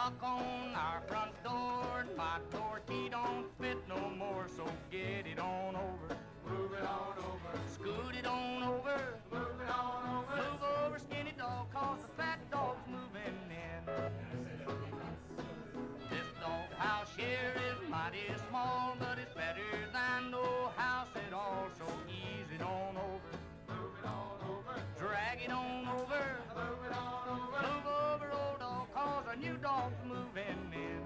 knock on our front door, and my door key don't fit no more, so get it on over. Move it on over. Scoot it on over. Move it on over. Move over, skinny dog, cause the fat dog's moving in. This dog house here is mighty small, but it's better than no house at all, so ease it on over. Move it on over. Drag it on over. Move it on over. Move over, old dog, cause a new dog's moving in.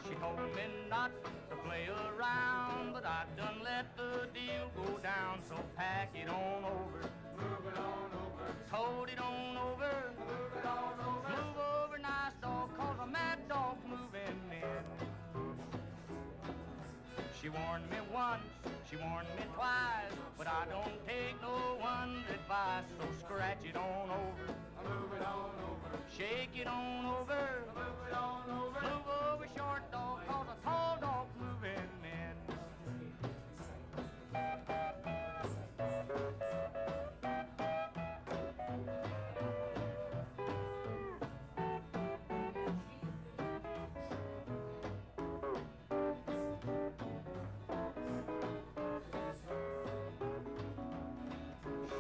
She told me not to play around, but I done let the deal go down, so pack it on over. Move it on over. Told it on over. Move it on over. Move over, nice dog, cause a mad dog's moving in. She warned me once, she warned me twice, but I don't take no one's advice, so scratch it on over. Move it on over. Shake it on over. Move it on over. Move over, short dog, cause a tall dog's moving in.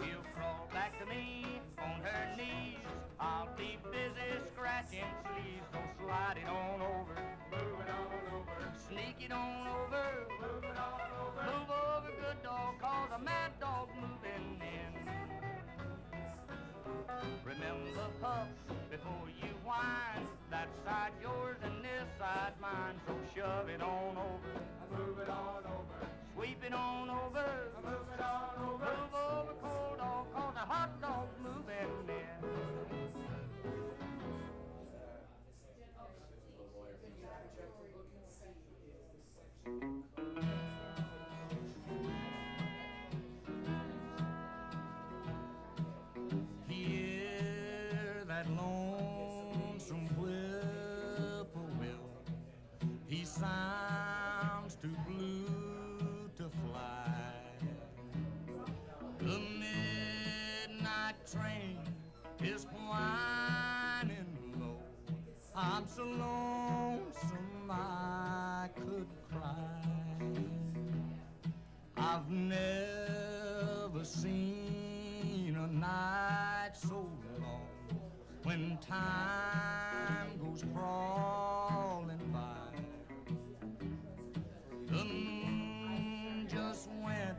She'll crawl back to me on her knees. I'll be busy scratching sleeves, so slide it on over. Move it on over. Sneak it on over. Move it on over. Move over, good dog, cause a mad dog's moving in. Remember, pups, before you whine, that side yours and this side mine, so shove it on over. Move it on over. Sweep it on over. Move it on over. Move over, cold dog, cause a hot dog's moving in. Hear that lonesome whippoorwill, he sounds too blue to fly. The midnight train is whining low, I'm so lonesome I could cry. I've never seen a night so long when time goes crawling by. The moon just went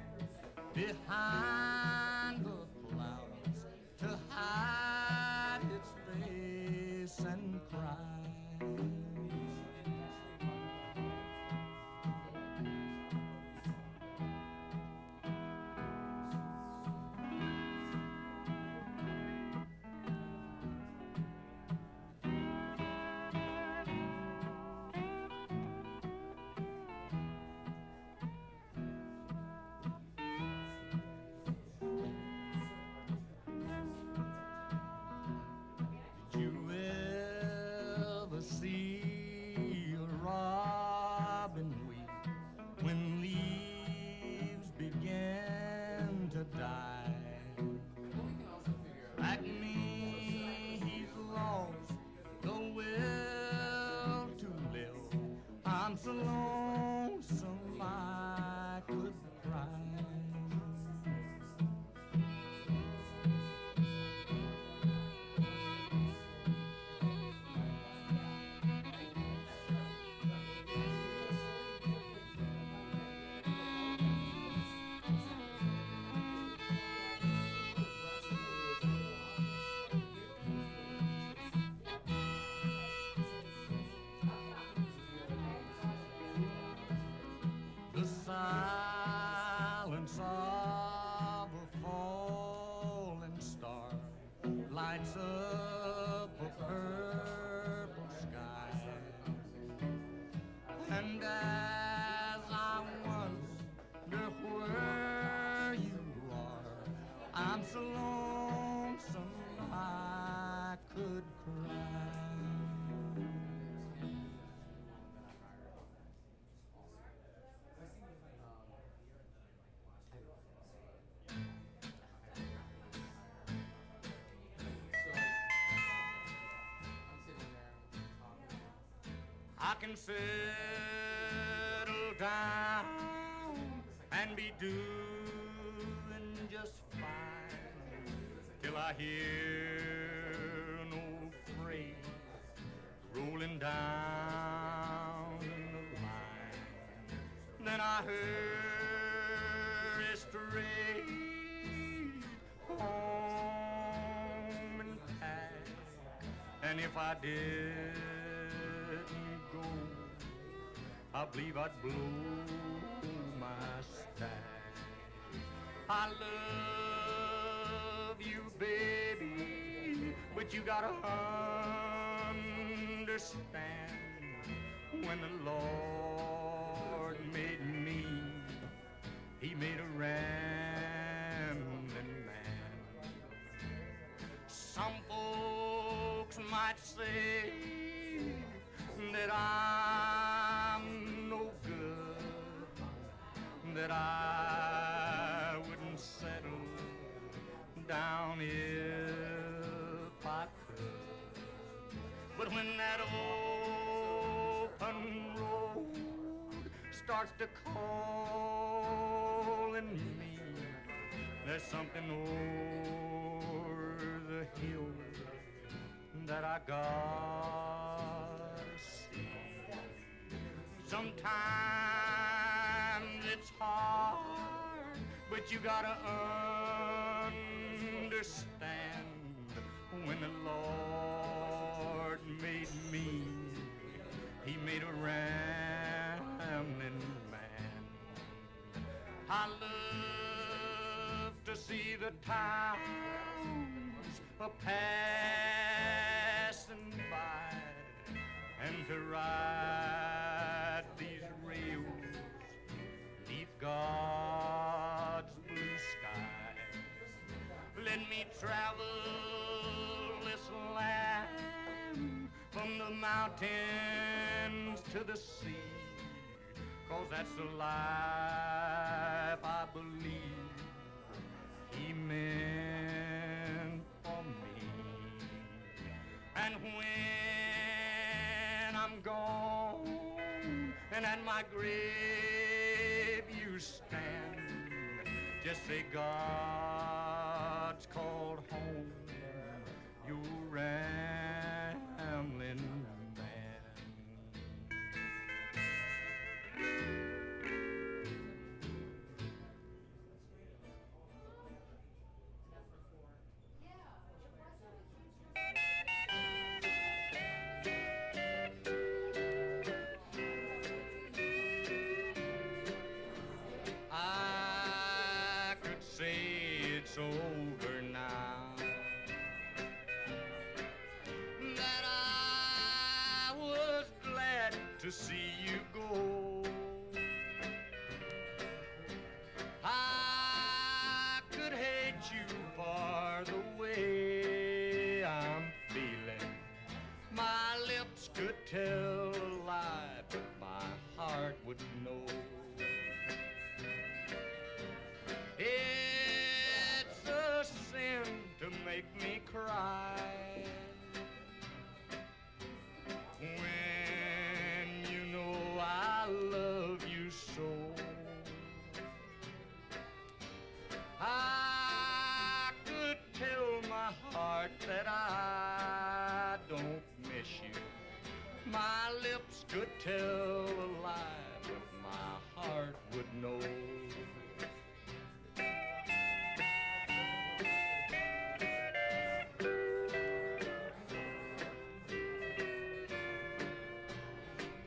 behind the clouds to hide its face and cry. See a robin weep when leaves begin to die. Like me, he's lost the will to live. I'm so lonesome I could cry. The I can settle down and be doing just fine till I hear an old freight rolling down the line. Then I hurry straight home and pack, and if I didn't go, I believe I'd blow my stack. I love you, baby, but you gotta understand, when the Lord made me, He made a rambling man. Some folks might say that I'm no good, that I wouldn't settle down if I could. But when that open road starts to calling me, there's something over the hill that I gotta see. Sometimes it's hard, but you gotta understand, when the Lord made me, He made a rambling man. I love to see the towns a-passing by, and to ride these rails neath God's blue sky. Let me travel this land from the mountains to the sea, 'cause that's the life I believe He meant for me. And when I'm gone and at my grave you stand, just say God's called home your rambling man. I could say it's over now, that I was glad to see you go. I could hate you for the way I'm feeling. My lips could tell a lie, but my heart would know. It's a sin to make me cry when you know I love you so. I could tell my heart that I don't miss you. My lips could tell a lie, but my heart would know.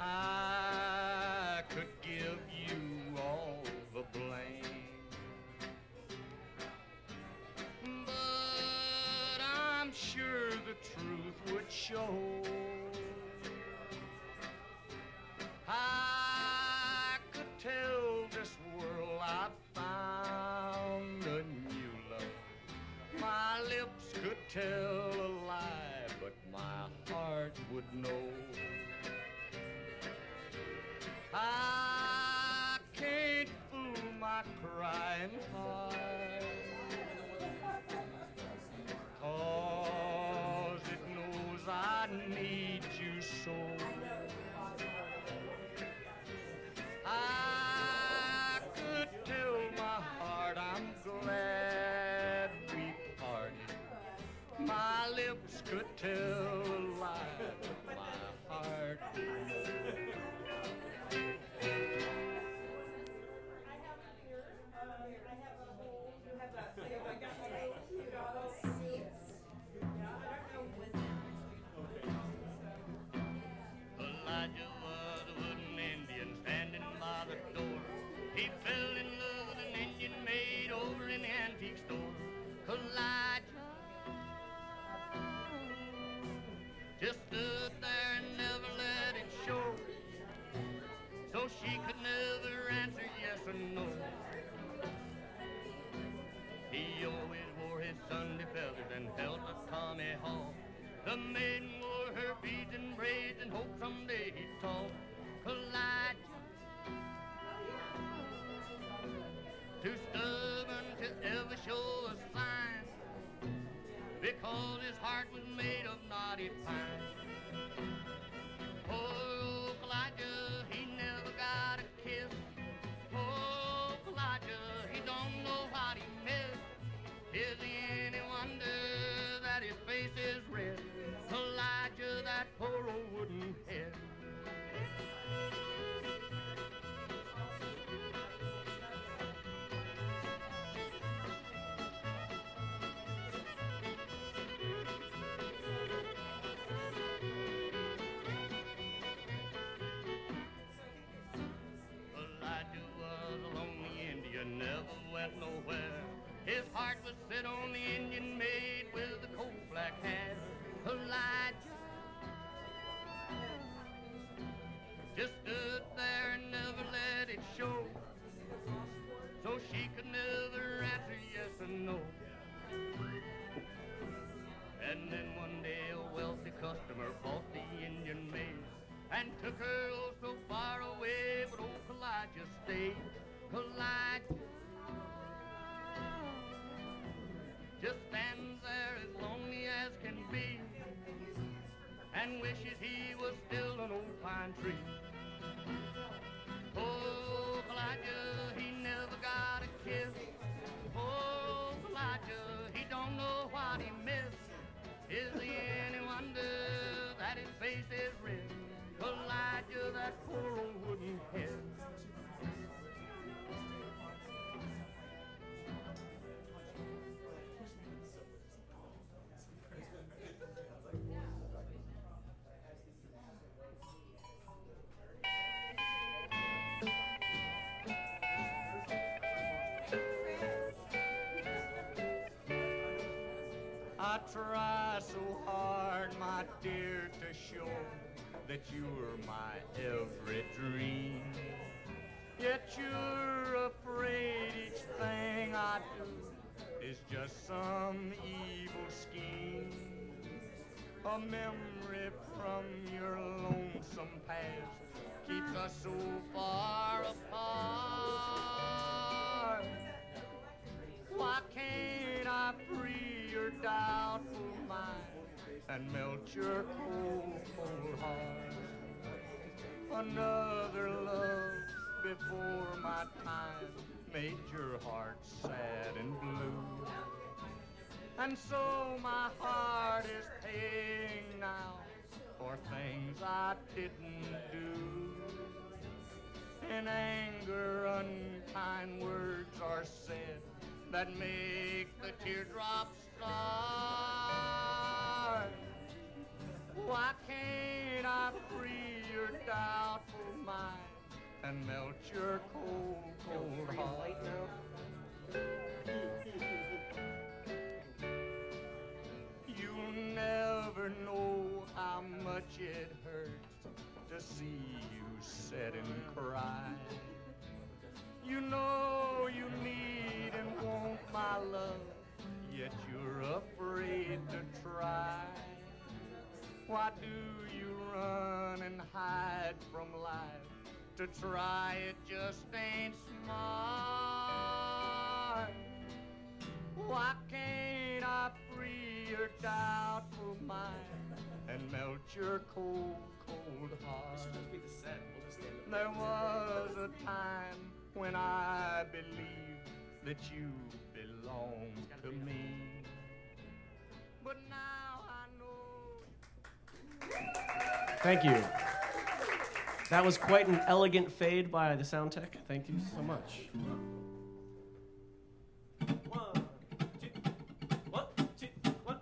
I could give you all the blame, but I'm sure the truth would show. I could tell this world I found a new love. My lips could tell a lie, but my heart would know. I can't fool my crying heart, 'cause it knows I need you so. she could never answer yes or no. He always wore his Sunday feathers and held a tomahawk. The maiden wore her beads and braids and hoped someday he'd talk. Elijah, too stubborn to ever show a sign, because his heart was made of knotty pine. Oh, Elijah, he never got a kiss. Oh, Elijah, he don't know what he missed. Is he any wonder that his face is red? Elijah, that poor old wooden head. Elijah was a lonely Indian, never went nowhere. His heart was set on the Indian maid with the coal black hair. Elijah just stood there and never let it show, so she could never answer yes or no. And then one day a wealthy customer bought the Indian maid and took her oh so far away, but old Elijah stayed. Elijah just stands there as lonely as can be and wishes he was still an old pine tree. Oh, Elijah, he never got a kiss. Oh, Elijah, he don't know what he missed. Is he any wonder that his face is red? Elijah, that poor old wooden head. I try so hard, my dear, to show that you're my every dream. Yet you're afraid each thing I do is just some evil scheme. A memory from your lonesome past keeps us so far apart. Why can't I free your doubtful mind and melt your cold, cold heart? Another love before my time made your heart sad and blue. And so my heart is paying now for things I didn't do. In anger, unkind words are said that make the teardrops start. Why can't I free your doubtful mind and melt your cold, cold heart? You'll never know how much it hurts to see you sit and cry. You know you need and want my love, yet you're afraid to try. Why do you run and hide from life? To try it just ain't smart. Why can't I free your doubtful mind and melt your cold, cold heart? There was a time when I believed that you belonged to me, but now I know. Thank you. That was quite an elegant fade by the sound tech. Thank you so much. 1, 2, 1, 2, 1.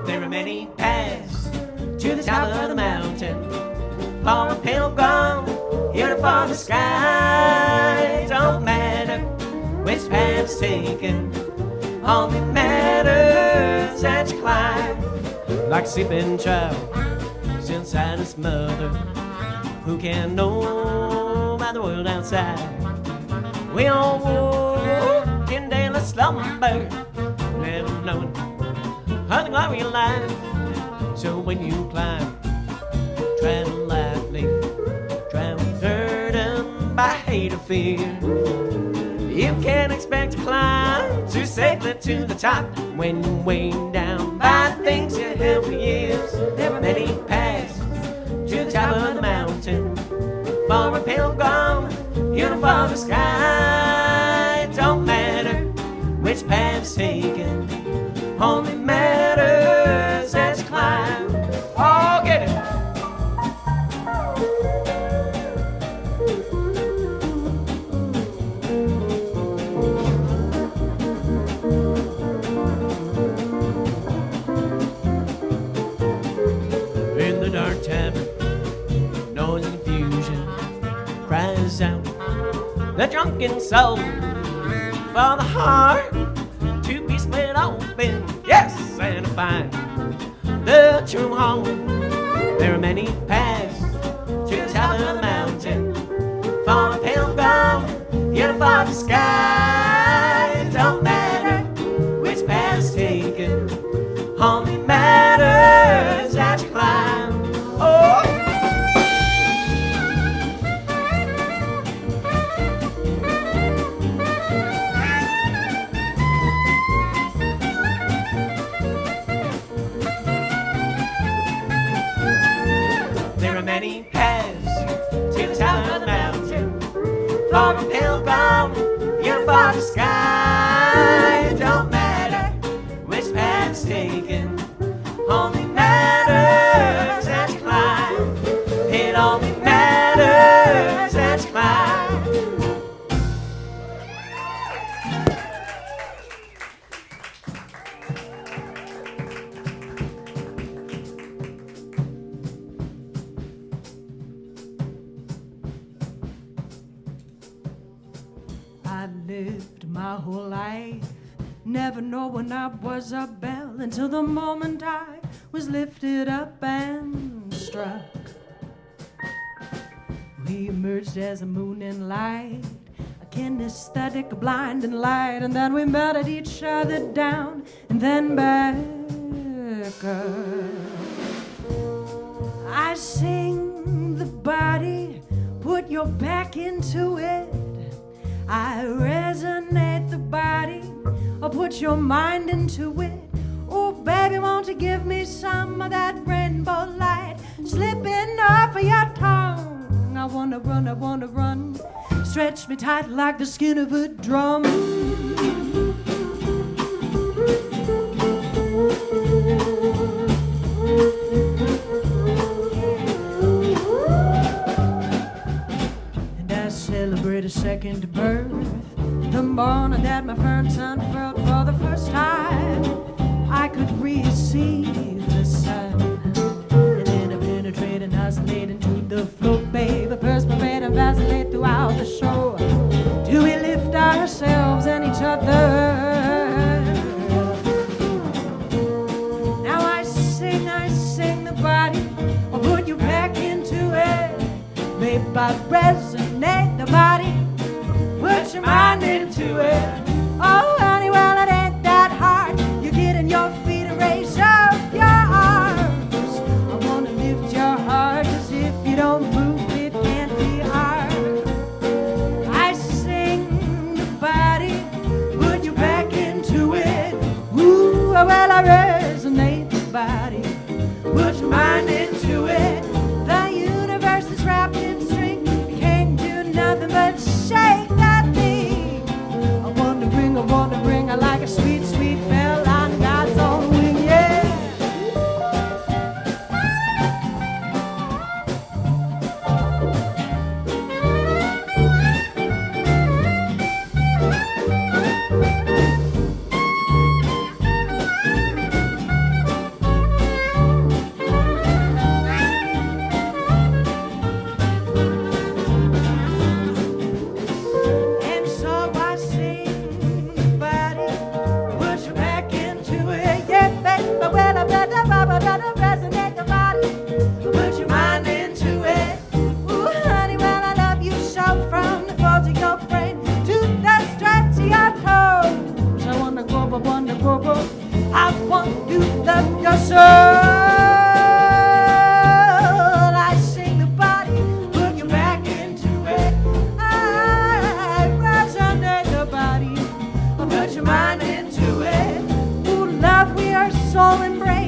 There are many paths to the top of the mountain, all a pilgrim here to follow the sky. path's taken only matters that you climb. Like a sleeping child still inside his mother, who can know about the world outside. We all walk in daily slumber, never knowing how the glory of life. So when you climb, tread lightly, try with burden by hate or fear. You can't expect to climb too safely to the top when you're weighed down by things you held for years. There are many paths to the top of the mountain, for a pilgrim, uniform the sky. It don't matter which path's taken, only matters as you climb. Oh, get it! In the dark tavern, noise and confusion cries out the drunken soul for the heart to be split open, yes, and to find the true home. There are many paths to the top of the mountain, for a pilgrim, uniform the sky. It don't matter which path's taken, only matters that you climb. Oh! There are many paths to the top of the mountain, for a pilgrim, uniform the sky. It don't matter which path's taken, only matters that you climb. It only matters that you climb. I lived my whole life, never knowing I was a bell, until the moment I was lifted up and struck. We emerged as a moon and light, a kinesthetic, blinding light, and then we melted each other down and then back up. I sing the body, put your back into it. I resonate the body, or put your mind into it. Oh, baby, won't you give me some of that rainbow light slipping off of your tongue? I wanna run. Stretch me tight like the skin of a drum. And I celebrate a second birth, the morning that my first unfurled for the first time. I could receive the sun, and then I penetrate and oscillate into the floor, babe. I perspirate and vacillate throughout the show. Do we lift ourselves and each other? Now I sing the body, I'll put you back into it. Babe, I resonate the body, put your mind into it. Oh, honey, well, it ain't that hard. You get in your feet and raise up your arms. I wanna lift your heart, 'cause if you don't move, it can't be hard. I sing the body, put you back into it. Ooh, well, I resonate the body, put your mind into it. The universe is wrapped in string, you can't do nothing but shake that thing. I wanna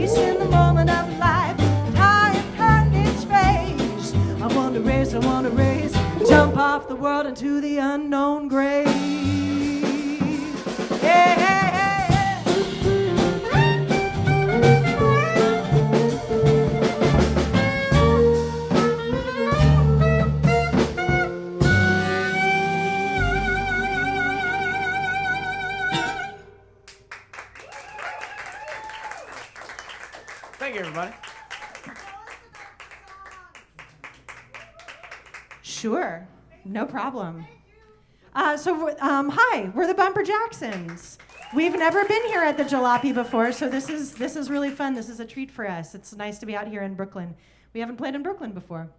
race in the moment of life. Time turned its face. I want to race, I want to race. Jump off the world into the unknown grave. Yeah, yeah, yeah, yeah. Thank you, everybody. Sure, no problem. Hi, we're the Bumper Jacksons. We've never been here at the Jalopy before, so this is really fun. This is a treat for us. It's nice to be out here in Brooklyn. We haven't played in Brooklyn before.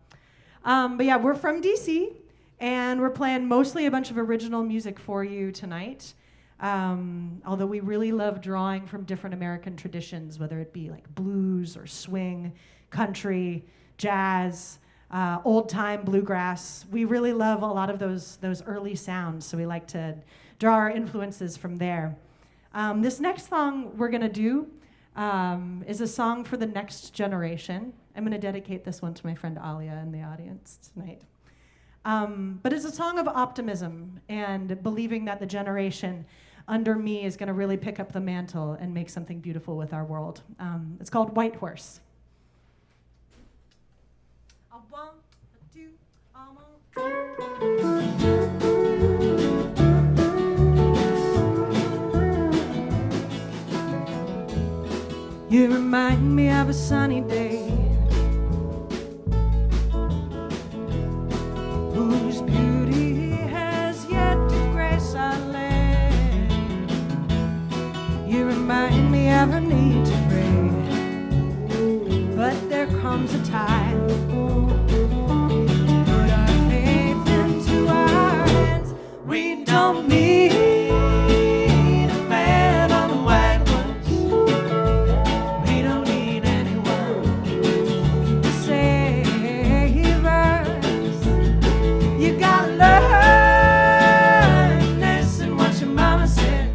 But yeah, we're from DC, and we're playing mostly a bunch of original music for you tonight. Although we really love drawing from different American traditions, whether it be like blues or swing, country, jazz, old-time bluegrass. We really love a lot of those early sounds, so we like to draw our influences from there. This next song we're going to do is a song for the next generation. I'm going to dedicate this one to my friend Alia in the audience tonight. But it's a song of optimism and believing that the generation under me is going to really pick up the mantle and make something beautiful with our world. It's called White Horse. A one, a two, You remind me of a sunny day whose beauty has yet to grace our land. You remind me of a need to pray, but there comes a time to put our faith into our hands. We don't need a man on a white horse. We don't need anyone to save us. You gotta learn this and what your mama said.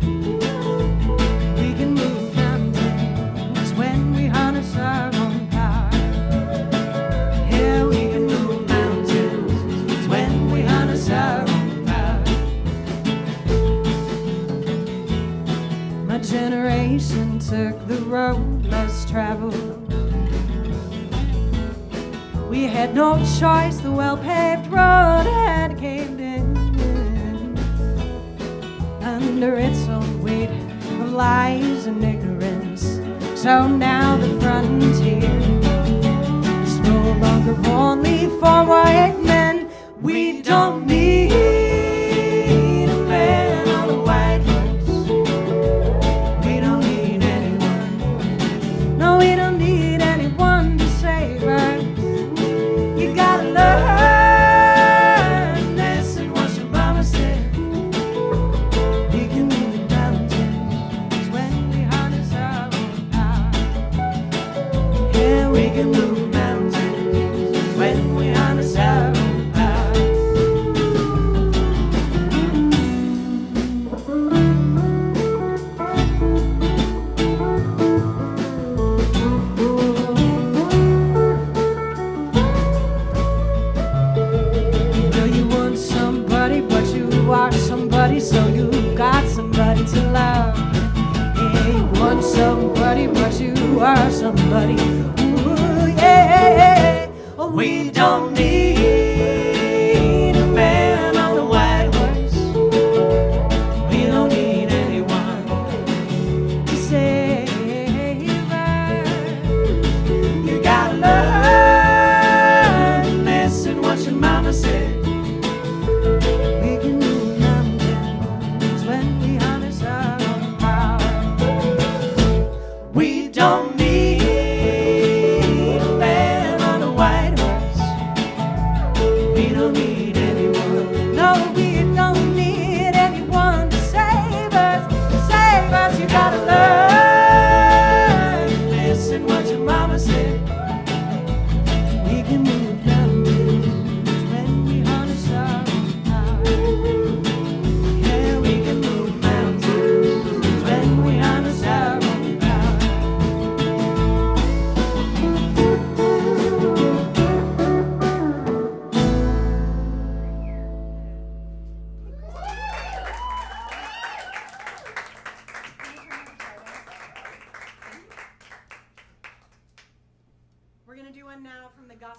We can move mountains when we harness our own power. Yeah, we can move mountains when we harness our own power. My generation took the road less traveled. We had no choice, the well-paved road had caved in under its own weight of lies and ignorance. So now the frontier is no longer only for white men. We don't need a man on a white horse. We don't need anyone. No, we don't need anyone to save us. You gotta learn this and what your mama said. We can move mountains when we harness our own power. Yeah, we can move mountains when we harness our own power. Well, you want somebody, but you are somebody, so you've got somebody to love. Yeah, you want somebody, but you are somebody. Ooh, yeah. We don't need a man on a white horse. We don't need anyone to save us. You gotta learn this and what your mama said. We can move mountains when we harness our own power. We don't need a man on a white horse.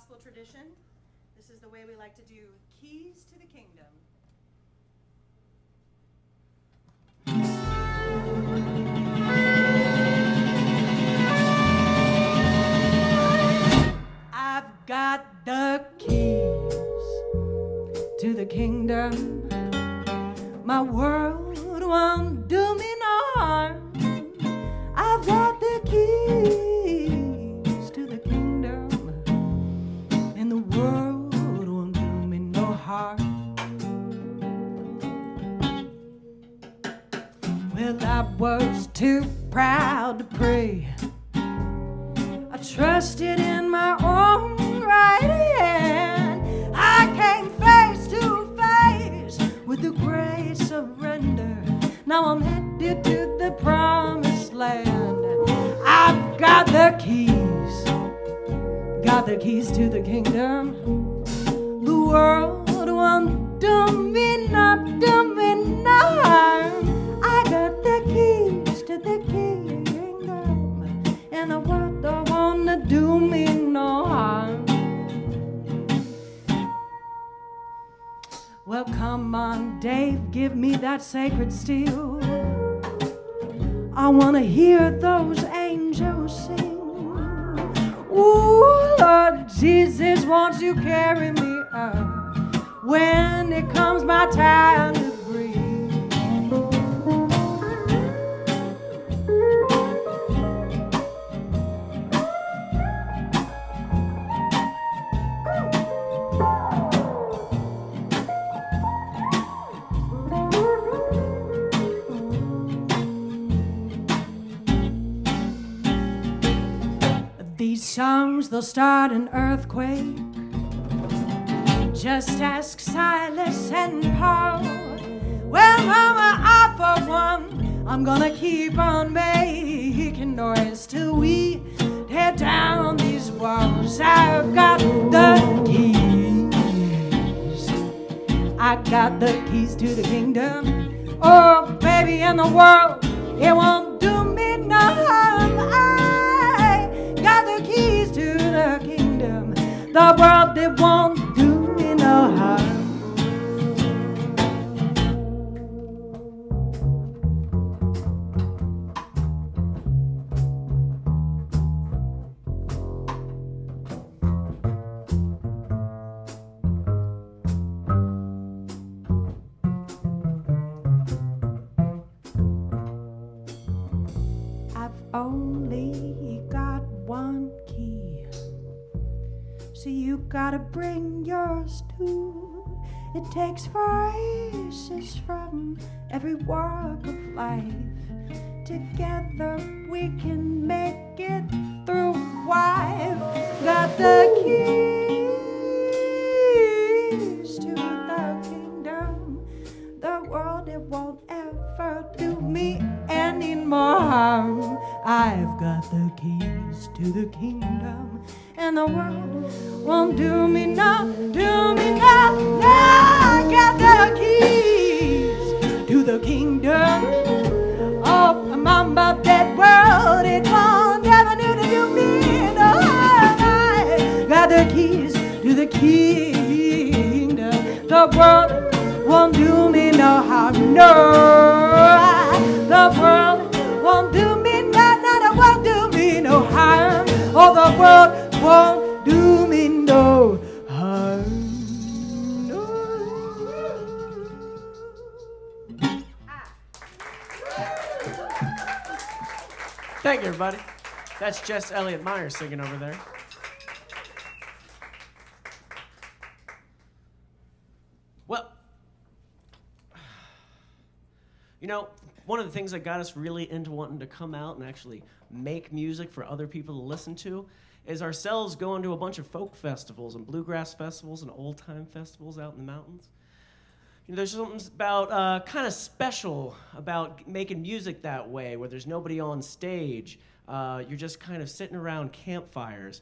gospel tradition. This is the way we like to do Keys to the Kingdom. I've got the keys to the kingdom. My world won't do me no harm. I've got the keys to the kingdom, and the world won't do me no harm. Well, I was too proud to pray. I trusted in my own right hand. I came face to face with the great surrender. Now I'm headed to the promised land. I've got the keys to the kingdom. The world won't do me no harm. I got the keys to the kingdom, and the world don't wanna do me no harm. Well, come on, Dave, give me that sacred steel. I wanna hear those angels sing. Ooh, Lord Jesus, won't you carry me up when it comes my time to breathe? These songs, they'll start an earthquake. Just ask Silas and Paul. Well, Mama, I for one, I'm gonna keep on making noise till we tear down these walls. I've got the keys. I got the keys to the kingdom. Oh, baby, in the world, it won't do me no harm. Got the keys to the kingdom. The world, it won't do me no harm. I've only got one key, so you gotta bring yours too. It takes voices from every walk of life. Together we can make it through. I've got the keys to the kingdom. The world, it won't ever do me any more harm. I've got the keys to the kingdom, and the world won't do me no. I got the keys to the kingdom. Oh, mama, that world, it won't ever do me no harm. I got the keys to the kingdom. The world won't do me no harm. No, the world won't do me won't do me no harm. Oh, the world won't do me no harm. No. Thank you, everybody. That's Jess Elliott Meyer singing over there. Well, you know, one of the things that got us really into wanting to come out and actually make music for other people to listen to is ourselves going to a bunch of folk festivals and bluegrass festivals and old-time festivals out in the mountains. You know, there's something about kind of special about making music that way, where there's nobody on stage. You're just kind of sitting around campfires,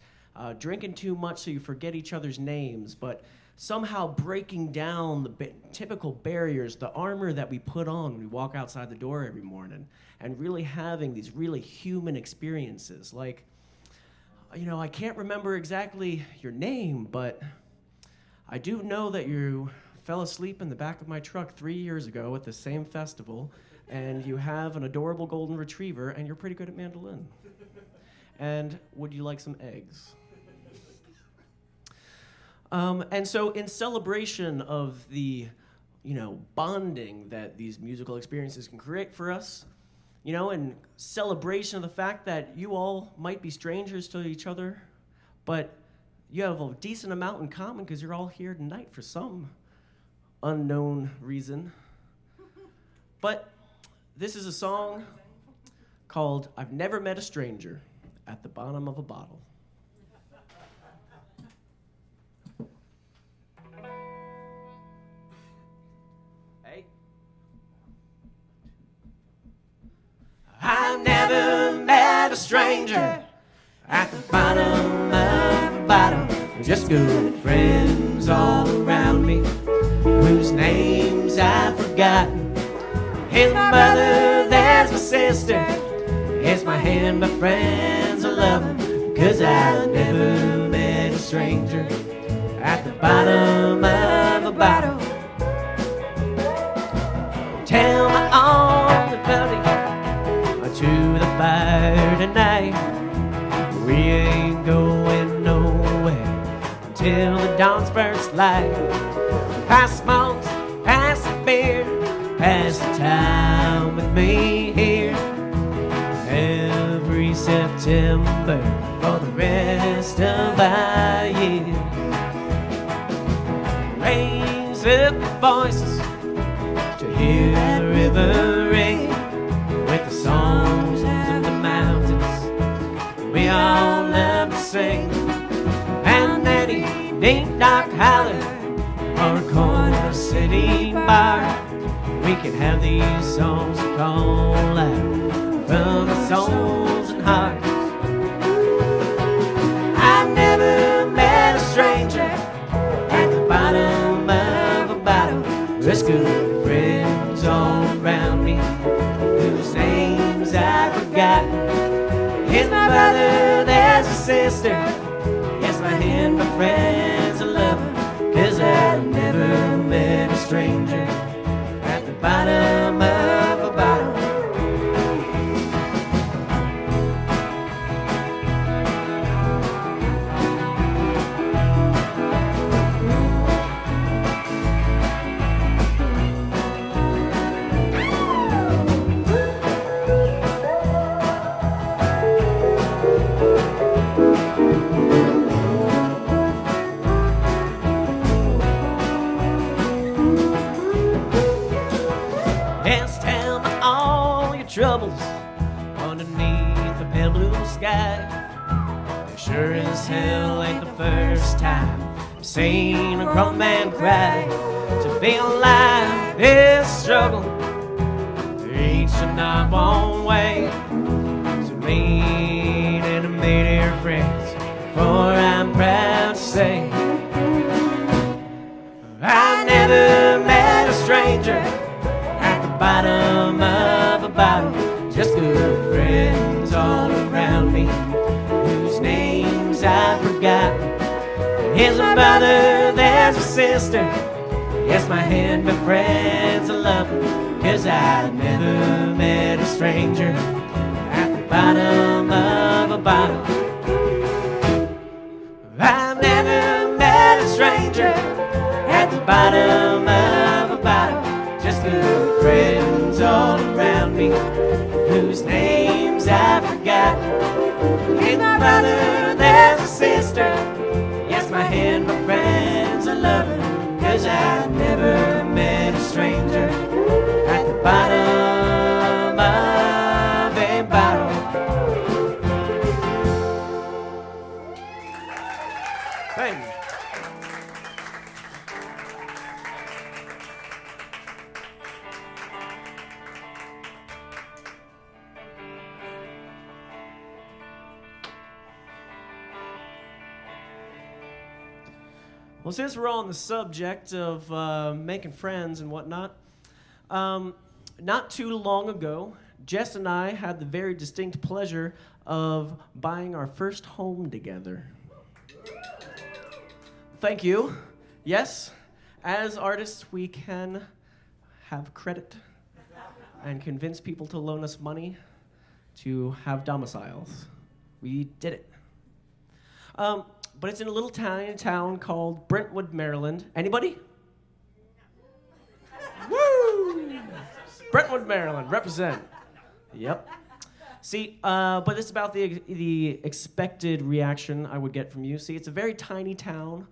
drinking too much so you forget each other's names, but somehow breaking down the typical barriers, the armor that we put on when we walk outside the door every morning, and really having these really human experiences. Like, I can't remember exactly your name, but I do know that you fell asleep in the back of my truck 3 years ago at the same festival, and you have an adorable golden retriever, and you're pretty good at mandolin. And would you like some eggs? And so in celebration of the, bonding that these musical experiences can create for us, in celebration of the fact that you all might be strangers to each other, but you have a decent amount in common because you're all here tonight for some unknown reason. But this is a song called I've Never Met a Stranger at the Bottom of a Bottle. Hey. I've never met a stranger at the bottom of a bottle. Just good friends all around me whose names I've forgotten. Here's my mother, there's my sister. Here's my hand, my friends, I love them. 'Cause I've never met a stranger at the bottom of a bottle. Tell my only buddy to the fire tonight. We ain't going nowhere until the dawn's first light. Pass smokes, pass the beer, pass the time with me here. Every September for the rest of our years. Raise up your voices to hear the river ring with the songs of the mountains we all love to sing. And any deep dark holler or a corner city bar, we can have these songs call out from the souls and hearts. I've never met a stranger at the bottom of a bottle. There's good friends all around me whose names I've forgotten. Here's my brother, there's a sister. Here's my hand, my friends, I love them. 'Cause I've never met a stranger at the bottom of a bottle. Troubles underneath the pale blue sky. It sure as hell ain't the first time I've seen a grown man cry. To be alive is struggle, each in our own way. So lean into me, dear friends, for I'm proud to say I've never met a stranger at the bottom of a bottle. Just good friends all around me whose names I've forgotten. Here's my brother, there's a sister. Yes, my hand, my friends, I love them. 'Cause I've never met a stranger at the bottom of a bottle. I've never met a stranger at the bottom of a bottle. Just good friends all around me whose names I forgot. Here's my brother, there's a sister. Yes, my hand, my friends, I love her. 'Cause I never met a stranger at the bottom of a bottle. Thank you. Well, since we're on the subject of making friends and whatnot, not too long ago, Jess and I had the very distinct pleasure of buying our first home together. Thank you. Yes, as artists, we can have credit and convince people to loan us money to have domiciles. We did it. But it's in a little tiny town called Brentwood, Maryland. Anybody? Woo! Brentwood, Maryland, represent. Yep. See, but it's about the expected reaction I would get from you. See, it's a very tiny town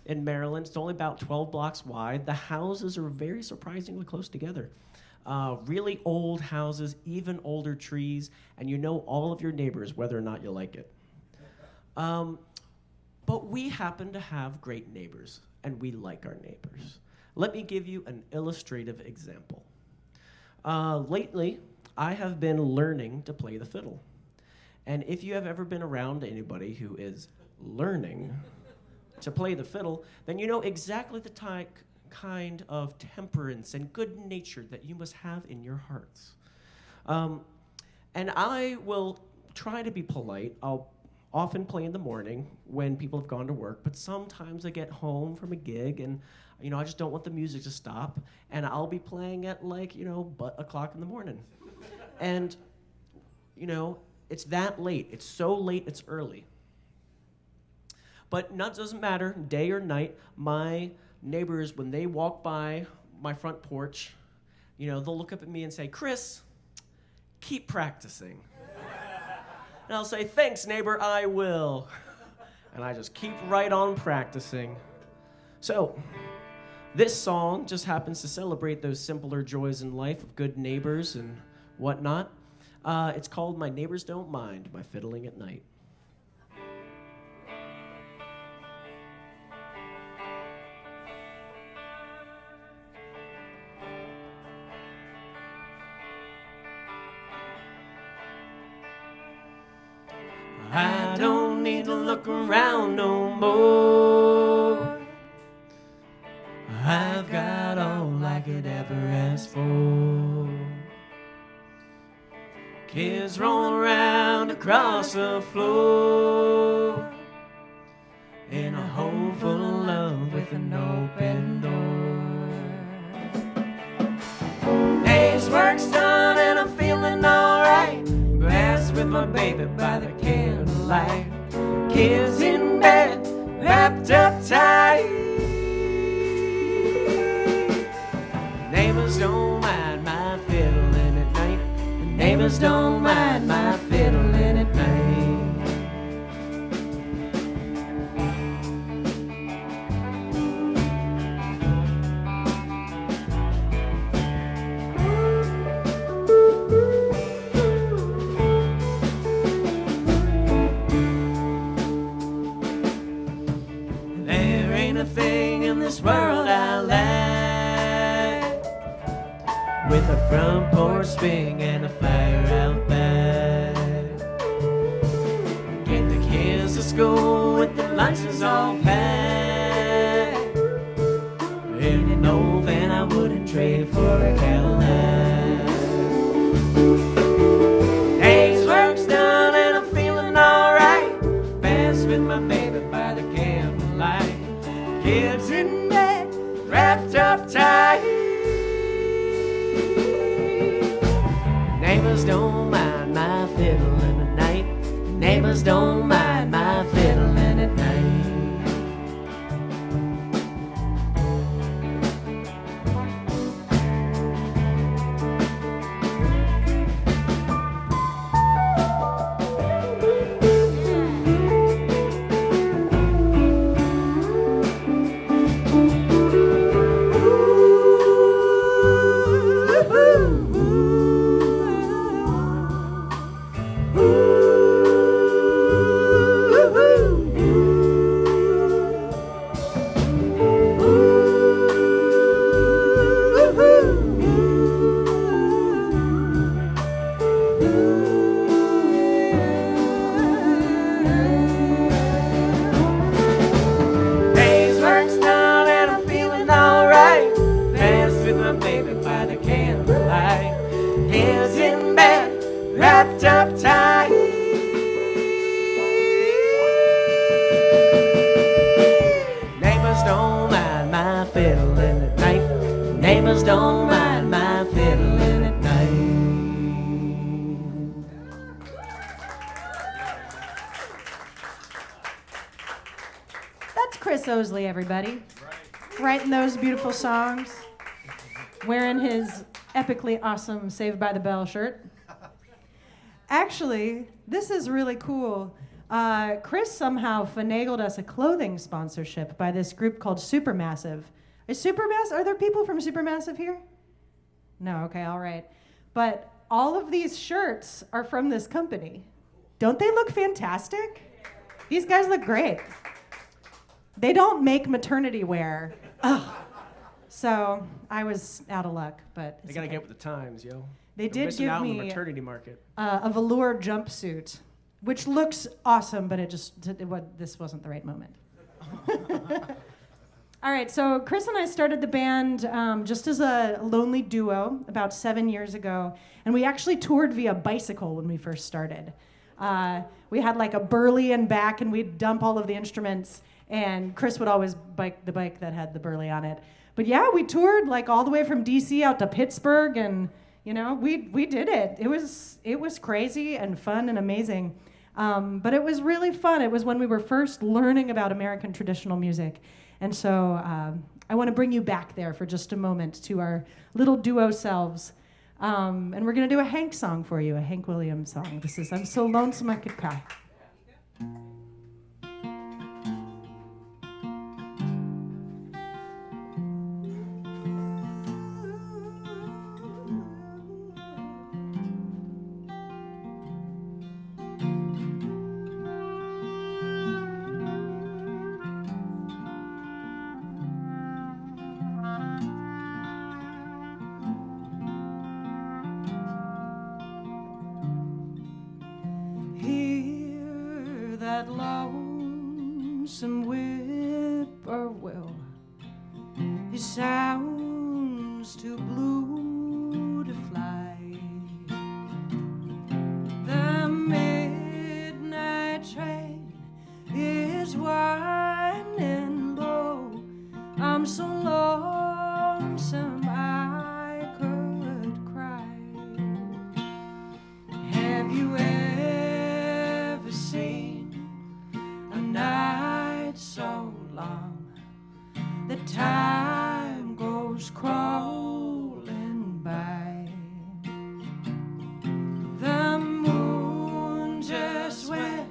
in Maryland. It's only about 12 blocks wide. The houses are very surprisingly close together. Really old houses, even older trees, and you know all of your neighbors, whether or not you like it. But we happen to have great neighbors, and we like our neighbors. Let me give you an illustrative example. Lately, I have been learning to play the fiddle. And if you have ever been around anybody who is learning to play the fiddle, then you know exactly the kind of temperance and good nature that you must have in your hearts. And I will try to be polite. I'll often play in the morning when people have gone to work, but sometimes I get home from a gig and I just don't want the music to stop, and I'll be playing at but o'clock in the morning. And, it's that late. It's so late, it's early. But that doesn't matter, day or night. My neighbors, when they walk by my front porch, they'll look up at me and say, "Chris, keep practicing." And I'll say, "Thanks, neighbor, I will." And I just keep right on practicing. So, this song just happens to celebrate those simpler joys in life of good neighbors and whatnot. It's called "My Neighbors Don't Mind" by Fiddling at Night. I don't need to look around no more. I've got all I could ever ask for. Kids rolling around across the floor in a home full of love with an open door. Day's work's done and I'm feeling alright. Glass with my baby by the candlelight. Kids in bed, wrapped up tight. Neighbors don't mind my fiddling at night. The neighbors don't mind my fiddling at night. There ain't a thing in this world I like, with a front porch swing and a fire out back. Get the kids to school with the lunches all packed. In an old van I wouldn't trade for a Cadillac. Day's work's done and I'm feeling alright. Fast with my baby by the candlelight. Kids in bed, wrapped up tight. Neighbors don't mind my fiddling at night. Neighbors don't mind my fiddling at night. Day's work's done and I'm feeling alright. Dance with my baby by the candlelight. He's in bed, wrapped up tight. Neighbors don't mind my fiddling at night. Neighbors don't mind my fiddling at night. That's Chris Osley, everybody. Writing those beautiful songs. Wearing his epically awesome Saved by the Bell shirt. Actually, this is really cool. Chris somehow finagled us a clothing sponsorship by this group called Supermassive. Are there people from Supermassive here? No, okay, all right. But all of these shirts are from this company. Don't they look fantastic? These guys look great. They don't make maternity wear. Ugh. So I was out of luck, but They gotta get with the times, yo. They They're did missing give out on the me maternity market. a velour jumpsuit, which looks awesome, but this wasn't the right moment. All right, so Chris and I started the band just as a lonely duo about 7 years ago, and we actually toured via bicycle when we first started. We had like a Burley in back, and we'd dump all of the instruments, and Chris would always bike the bike that had the Burley on it. But yeah, we toured like all the way from DC out to Pittsburgh, and you know, we did it. It was crazy and fun and amazing. But it was really fun. It was when we were first learning about American traditional music. And so I want to bring you back there for just a moment to our little duo selves. And we're going to do a Hank song for you, a Hank Williams song. This is I'm So Lonesome I Could Cry. That lonesome whippoorwill, it sounds too blue to fly. The midnight train is winding low. I'm so lonesome I could cry. Have you ever seen a night so long that time goes crawling by? The moon just went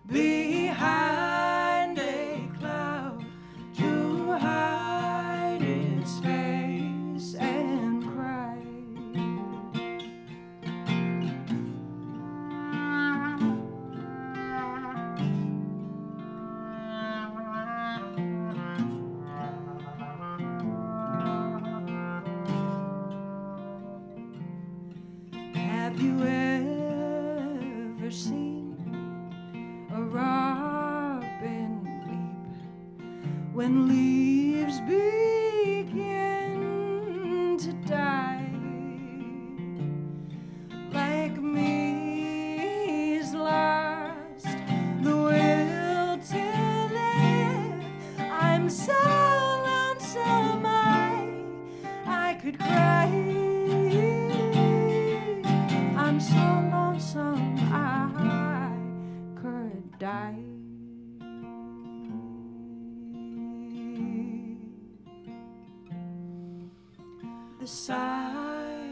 behind a cloud to hide its face and cry. Have you ever seen a robin weep when leaves begin to die? Like me, he's lost the will to live. I'm so lonesome I could cry. I'm so lonesome I could die. The silence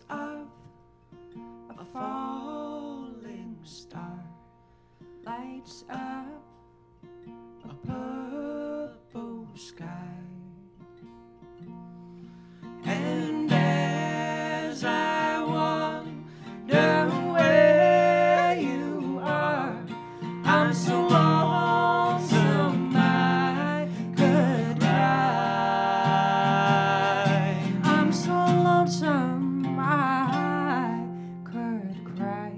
of a falling star lights up a purple sky. And as I wonder where you are, I'm so lonesome I could die. I'm so lonesome I could cry.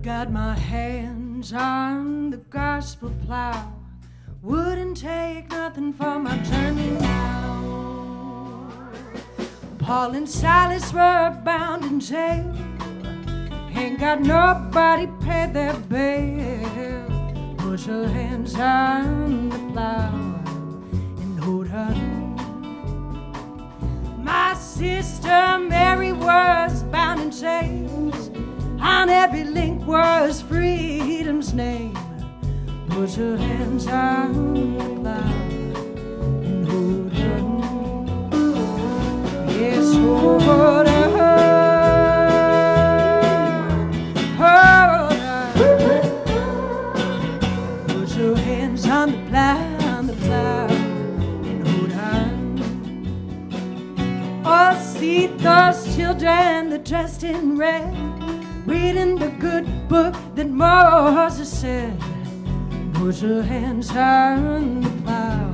Got my hands on the gospel plow. Wouldn't take nothing for my journey now. Paul and Silas were bound in jail. Ain't got nobody pay their bail. Put your hands on the plow and hold on. My sister Mary was bound in chains. On every link was freedom's name. Put your hands on the plow and hold on. Yes, hold on. Hold on. Put your hands on the plow, and hold on. Oh, see those children that dressed in red, reading the good book that Moses said. Put your hands on the plow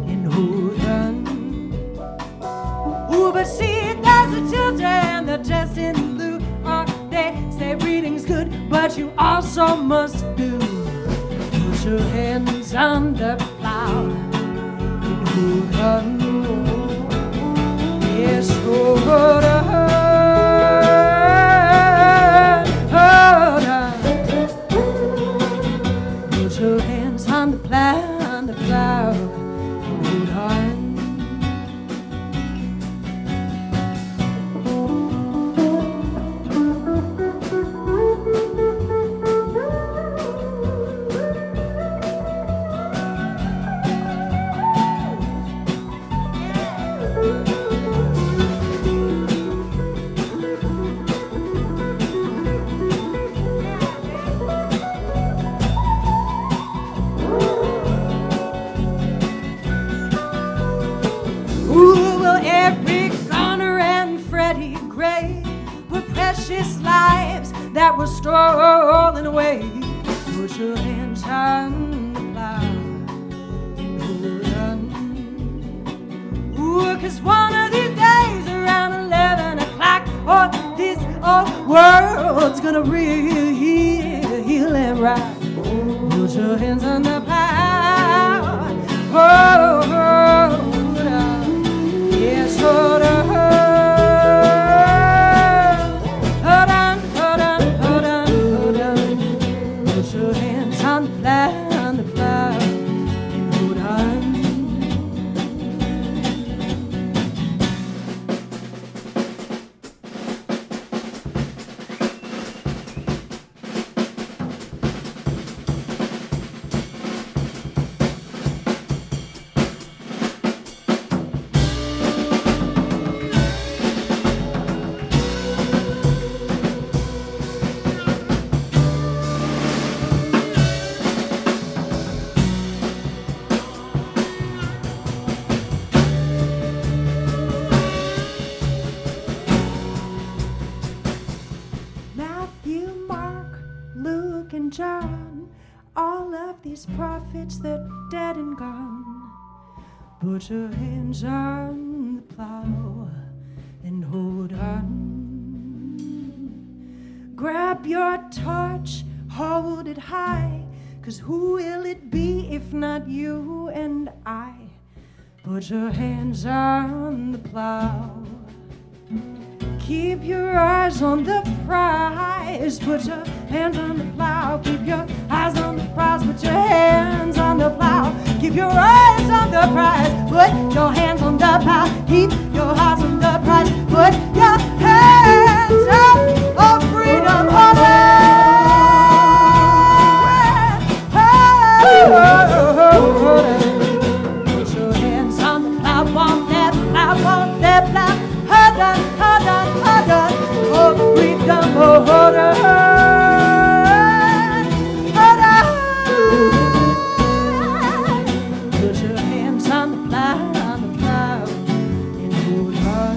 and hold on. Ooh, but see, there's the children that dressed in blue. Oh, they say reading's good, but you also must do. Put your hands on the plow and hold on. Yes, hold on. On the plow, and hold on. Lives that were stolen away. Put your hands on the plow and hold on. Ooh, 'cause one of these days around 11 o'clock, oh, this old world's gonna heal and rock. Put your hands on the plow. Hold on. Yes, hold on. On the plow and hold on. John, all of these prophets, they're dead and gone. Put your hands on the plow and hold on. Grab your torch, hold it high, 'cause who will it be if not you and I? Put your hands on the plow. Keep your eyes on the prize. Put your hands on the plow. Keep your eyes on the prize. Put your hands on the plow. Keep your eyes on the prize. Put your hands on the plow. Keep your eyes on the prize. Put your hands up. Oh, freedom, oh, put your hands on the plow. On that plow. On that plow. Hold on, hold on, hold on. Oh, freedom, oh, hold on. Hold on. Put your hands on the plow, and hold on.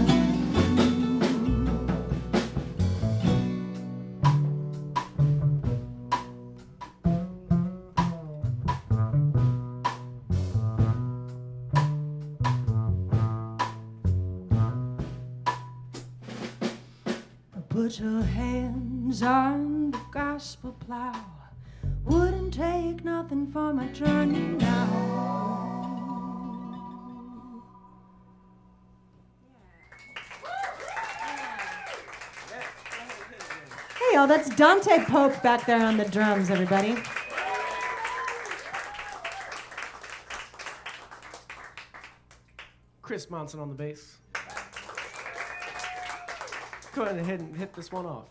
Put your hands on the gospel plow. Wouldn't take nothing for my journey now. Hey, y'all, that's Dante Pope back there on the drums, everybody. Chris Monson on the bass. Go ahead and hit this one off.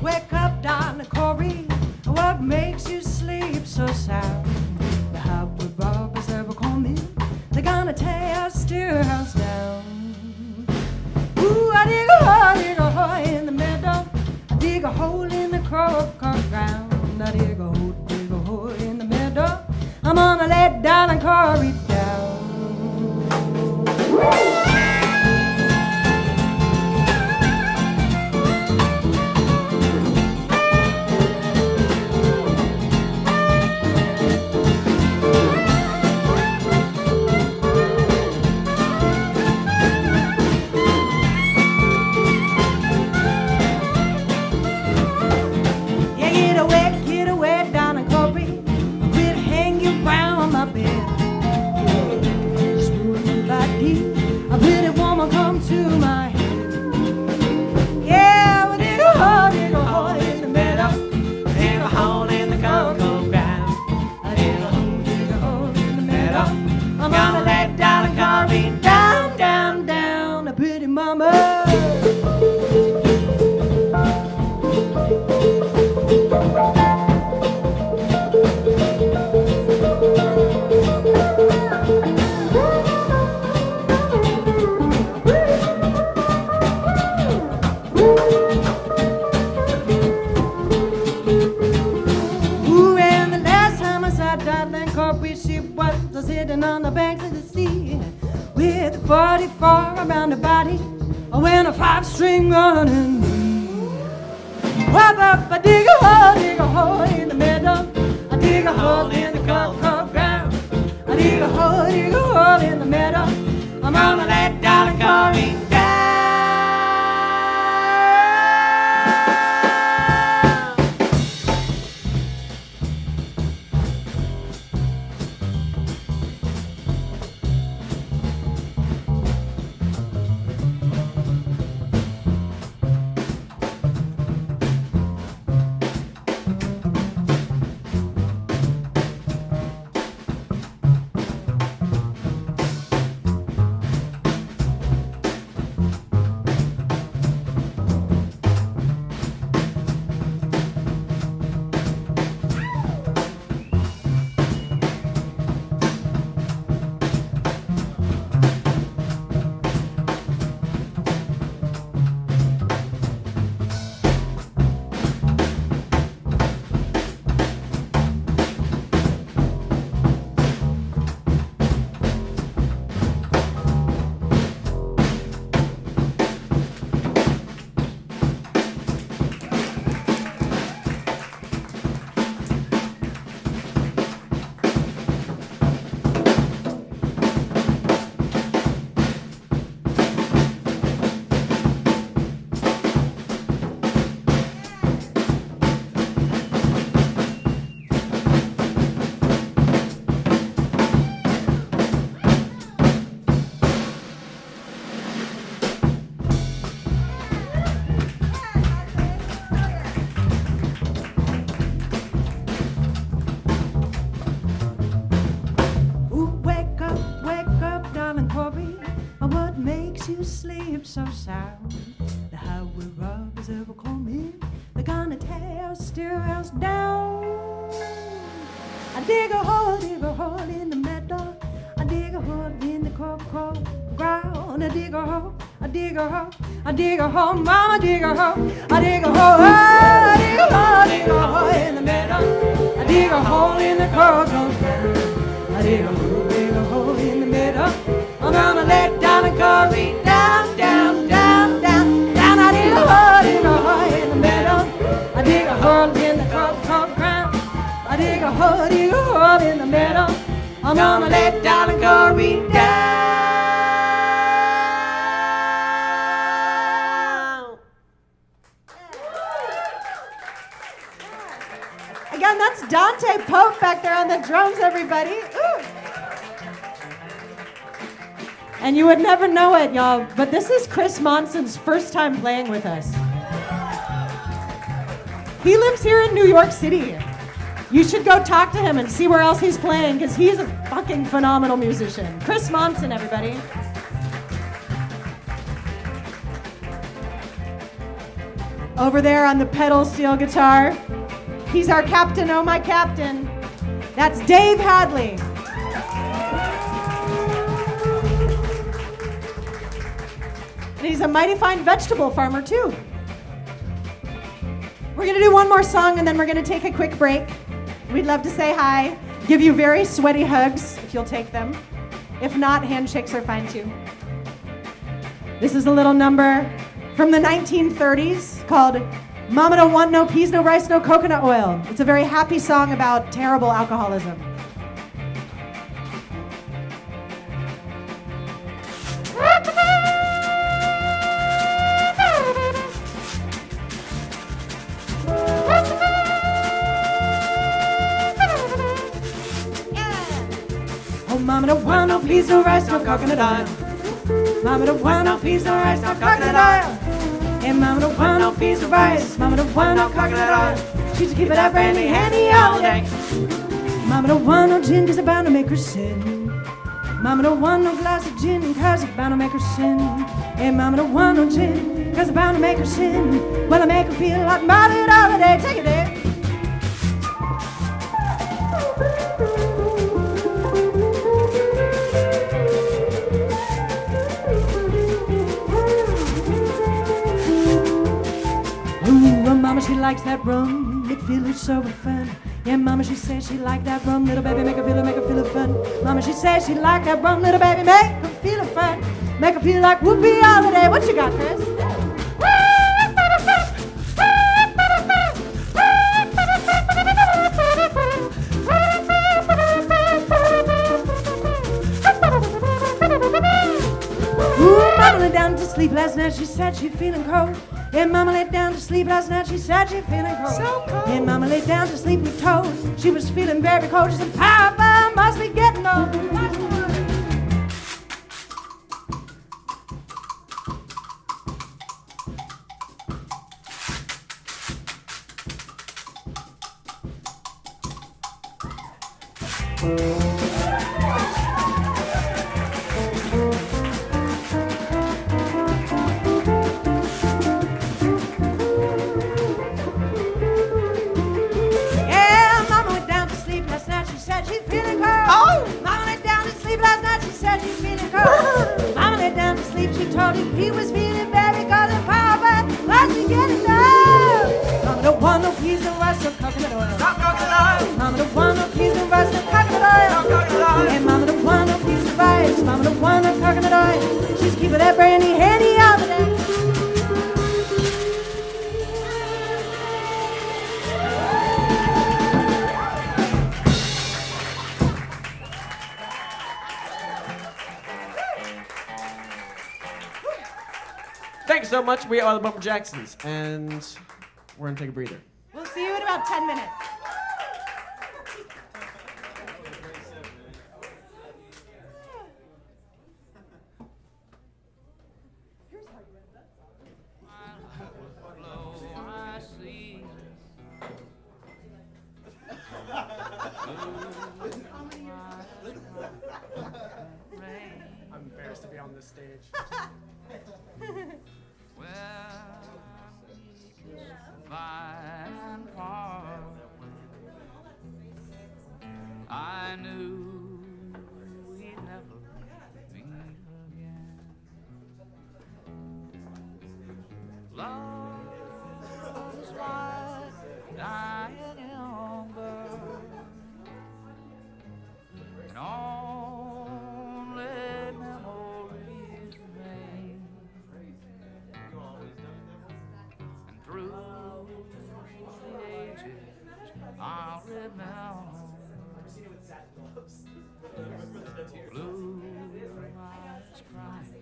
Wake up, Donna Corey. What makes you sleep so sound? The Howard robbers ever come in, they're gonna tear Steelhouse down. Ooh, I dig a hole in the meadow. I dig a hole in the crop ground. I dig a hole in the meadow. I'm gonna let Donna Corey down. Get away, Donna Corey. Quit hanging round my bed. Smooth body, a pretty woman come to my head. Yeah, we dig a hole in the meadow. Dig a hole in the cocoa ground. I dig a hole in the meadow. I'm Gonna let Donna Corey down, down, down, a pretty mama. Ooh, and the last time I saw Darling Corey, she was sitting on the banks of the sea with a 44 around her body, when a 5-string running me. Whoop up, I dig a hole in the meadow. I dig a hole in the cocoa ground. I dig a hole in the meadow. I'm gonna let Donna Corey down. You sleep so sound. The highway robbers ever come in, they're gonna tear Steelhouse down. I dig a hole in the meadow. I dig a hole in the cocoa ground. I dig a hole, I dig a hole, I dig a hole, mama dig a hole. I dig a hole, I dig a hole in the meadow. I dig a hole in the cocoa ground. I dig a hold you all in the middle. I'm gonna let darling Corey down. Again, that's Dante Pope back there on the drums, everybody. Ooh. And you would never know it, y'all, but this is Chris Monson's first time playing with us. He lives here in New York City. You should go talk to him and see where else he's playing, because he's a fucking phenomenal musician. Chris Monson, everybody. Over there on the pedal steel guitar, he's our captain, oh my captain. That's Dave Hadley. And he's a mighty fine vegetable farmer, too. We're going to do one more song, and then we're going to take a quick break. We'd love to say hi, give you very sweaty hugs, if you'll take them. If not, handshakes are fine, too. This is a little number from the 1930s called Mama Don't Want No Peas, No Rice, No Coconut Oil. It's a very happy song about terrible alcoholism. Mama don't want no peas, no rice, no coconut oil. Mama don't want no peas, no rice, no coconut oil. And mama don't want no peas, no rice. Mama don't want no coconut oil. She just keep it up brandy handy all day. Mama don't want no gin, cause it's bound to make her sin. Mama don't want no glass of gin, cause it's bound to make her sin. And mama don't want no gin, cause it's bound to make her sin. Well, I make her feel like Margaret Holiday. Take it, Dave. Mama, she likes that rum, it feels so fun. Yeah, mama, she says she like that rum, little baby, make her feel it fun. Mama, she says she like that rum, little baby, make her feel it fun. Make her feel like Whoopi Holiday. What you got, Chris? Ooh, mama lay down to sleep last night, she said she feeling cold. Yeah, mama laid down to sleep last night, she said she feeling cold. So cold. Yeah, mama laid down to sleep and told she was feeling very cold. She said, Papa must be getting old. He was feeling very cold and Papa must be getting old. Mama don't want no peas, no rice, no coconut oil. No coconut oil. Mama don't want no peas, no rice, no coconut oil. No coconut oil. And mama don't want no peas, no rice. Mama don't want no coconut oil. She's keeping that brandy handy all the day. Thanks so much. We are the Bumper Jacksons, and we're gonna take a breather. We'll see you in about 10 minutes. I'm embarrassed to be on this stage. I knew we'd never meet again. Love's like dying younger, and only memories remain. And through the ages, I'll remember blue eyes crying.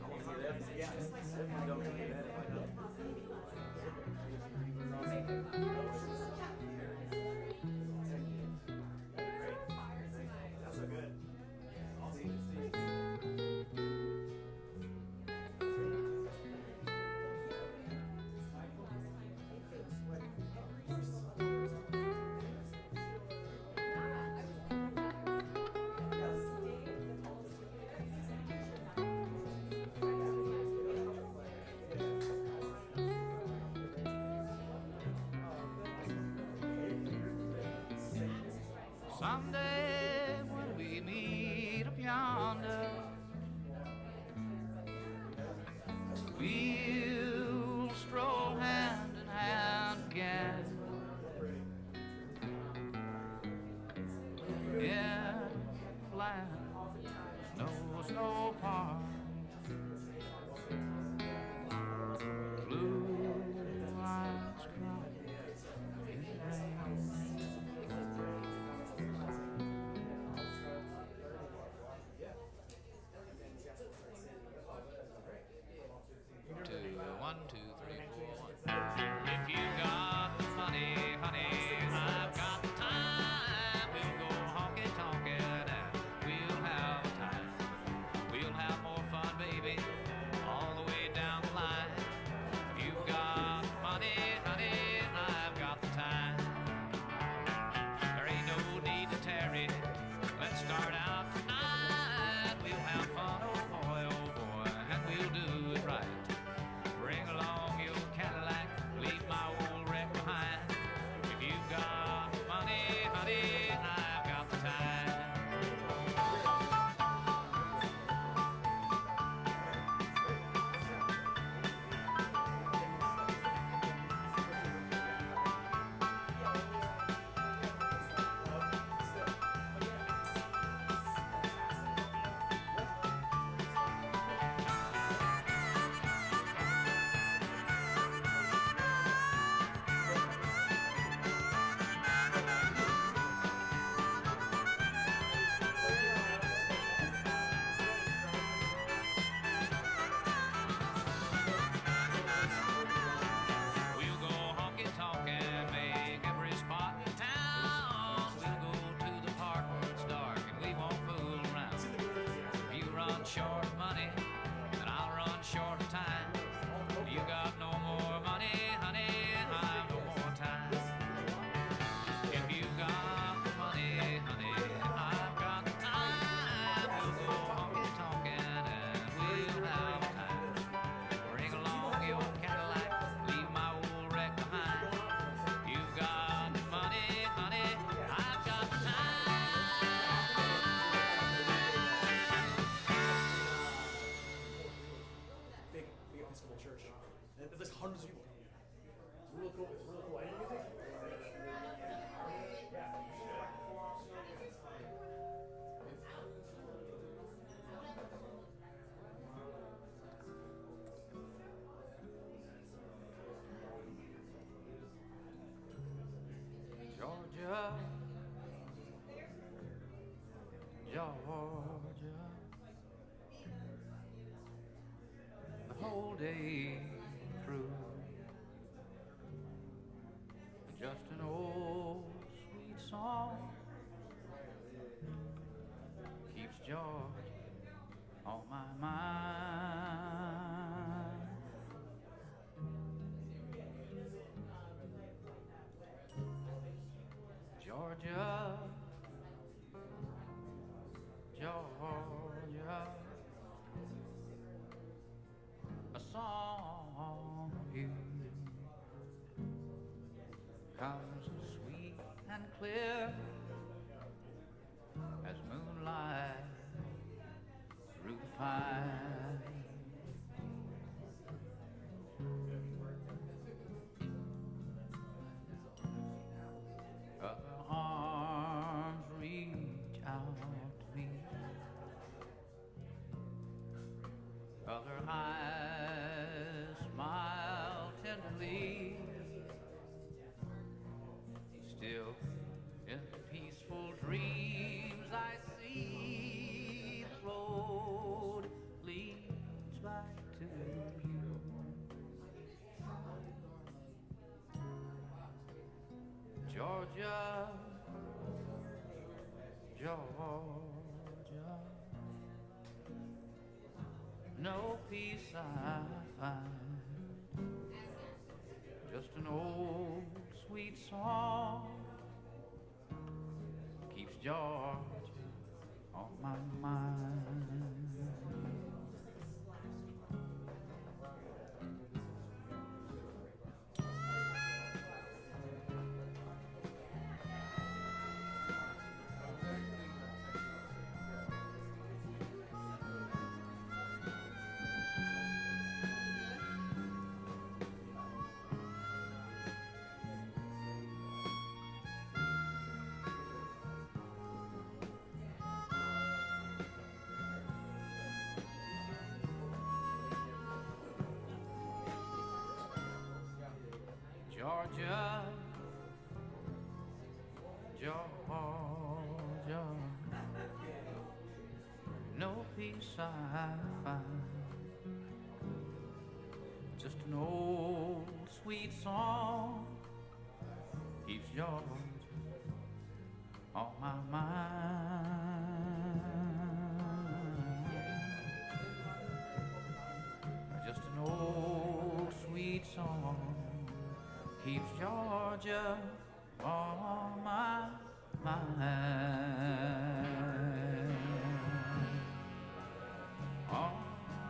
Someday when we meet up yonder, we'll stroll hand in hand again. In land knows no harm. Blue eyes cry in rain. One, two, three, four, one. If you got the money, honey, I've got the time. We'll go honky tonkin' and we'll have a time. We'll have more fun, baby, all the way down the line. If you got the money, honey, I've got the time. There ain't no need to tarry. Let's start out tonight. We'll have fun, oh boy, and we'll do it right. Bring along your Cadillac, leave my old wreck behind. If you've got money, honey, I've got the time. We'll go honky tonkin', make every spot in town. We'll go to the park where it's dark and we won't fool around. If you run short of money, then I'll run short of time. If you got no more money, honey, I've no more time. If you got the money, honey, I've got the time. We'll go honky tonkin' and we'll have time. Bring along your Cadillac, leave my old wreck behind. You've got money, honey, I've got the time. Big Episcopal church. And there's hundreds of people coming here. It's real cool. It's real cool. I didn't think. Georgia, Georgia, the whole day through, just an old sweet song keeps Georgia on my mind. Georgia, Georgia, a song of you comes as sweet and clear as moonlight through the pine. Other arms reach out to me. Other eyes smile tenderly. Still in the peaceful dreams I see Georgia, Georgia, no peace I find, just an old sweet song keeps Georgia on my mind. Georgia, Georgia, no peace I find, just an old sweet song keeps Georgia on my mind. Just an old sweet song keeps Georgia on my mind. On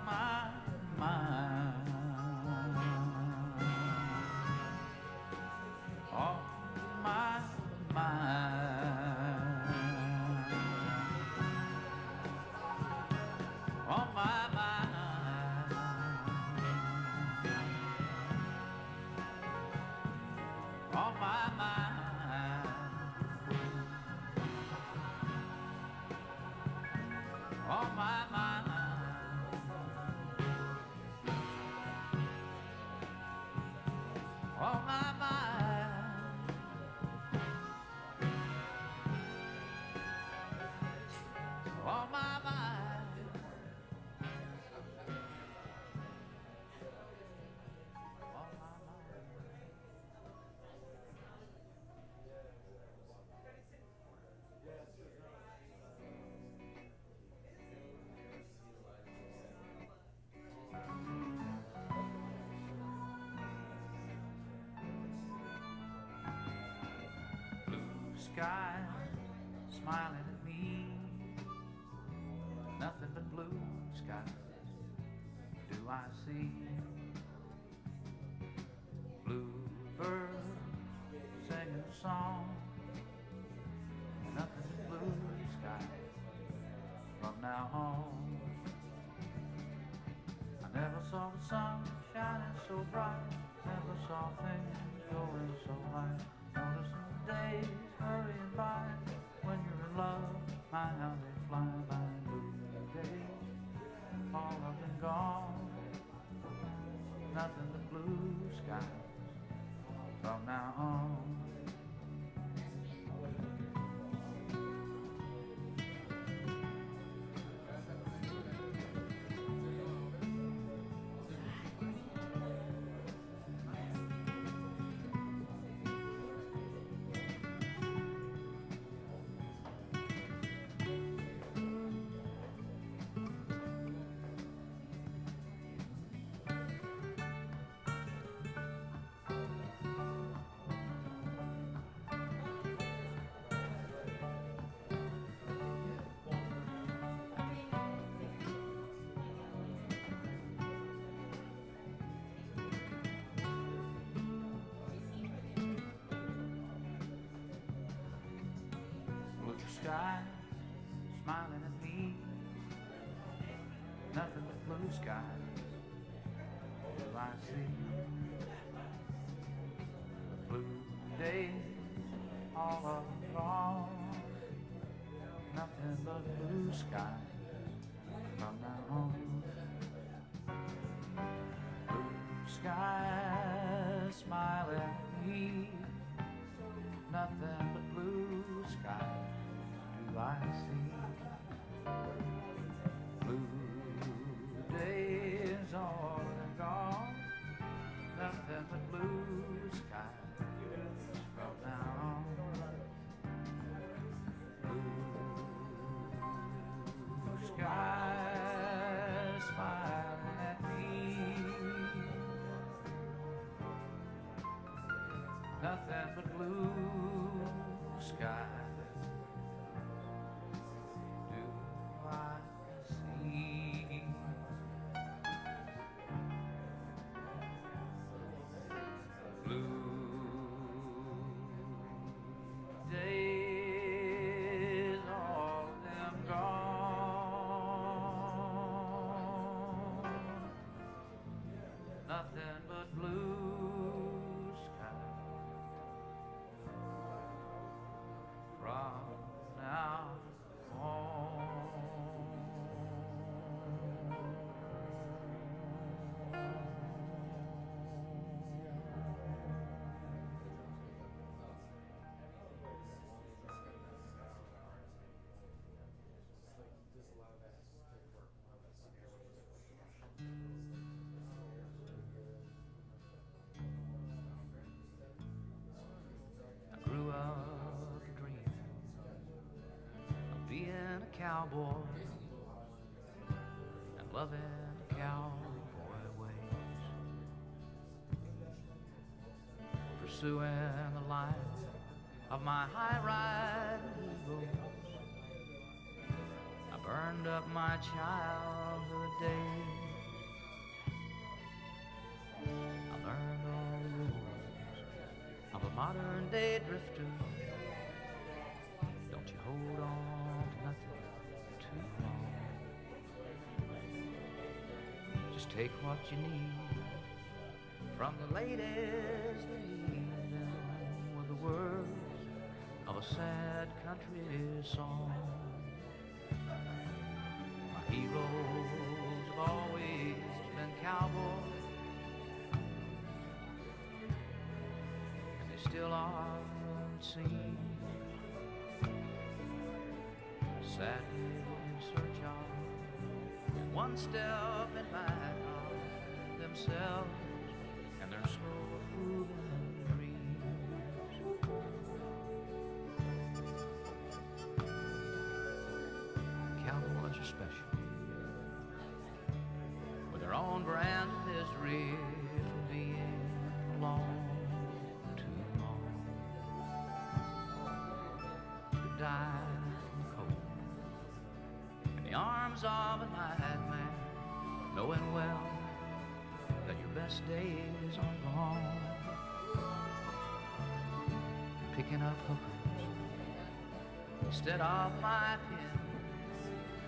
my mind. On my mind. On my mind. On my mind, on my mind, on my mind, on my mind. Sky smiling at me, nothing but blue skies do I see. Bluebird singing a song, nothing but blue skies from now on. I never saw the sun shining so bright, never saw things going so right. Noticing the days hurrying by, when you're in love, my how they fly by. Blue days, all up and gone, nothing but blue skies from now on. Sky smiling at me, nothing but blue skies do I see. Blue days all along, nothing but blue skies from now on. Blue skies smile at me, nothing but blue skies I see. Blue days all and gone, nothing but blue skies from now on. nothing but blue sky. Do I see blue days, all of them gone? Nothing but blue sky from now on. I grew up dreaming of being a cowboy and loving the cowboy ways, pursuing the life of my high-ride eagle. I burned up my childhood days. I learned all the rules of a modern-day drifter. Don't you hold on to nothing too long. Just take what you need from the latest rhythm with the words of a sad country song. My heroes have always been cowboys, and they still are, it seems. Sadly in search of one step in back of themselves and their slow moving dreams. Cowboys are special with their own brand of misery from being alone too long. To die from the cold in the arms of a nightmare, knowing well that your best days are gone. Picking up hookers instead of my pen,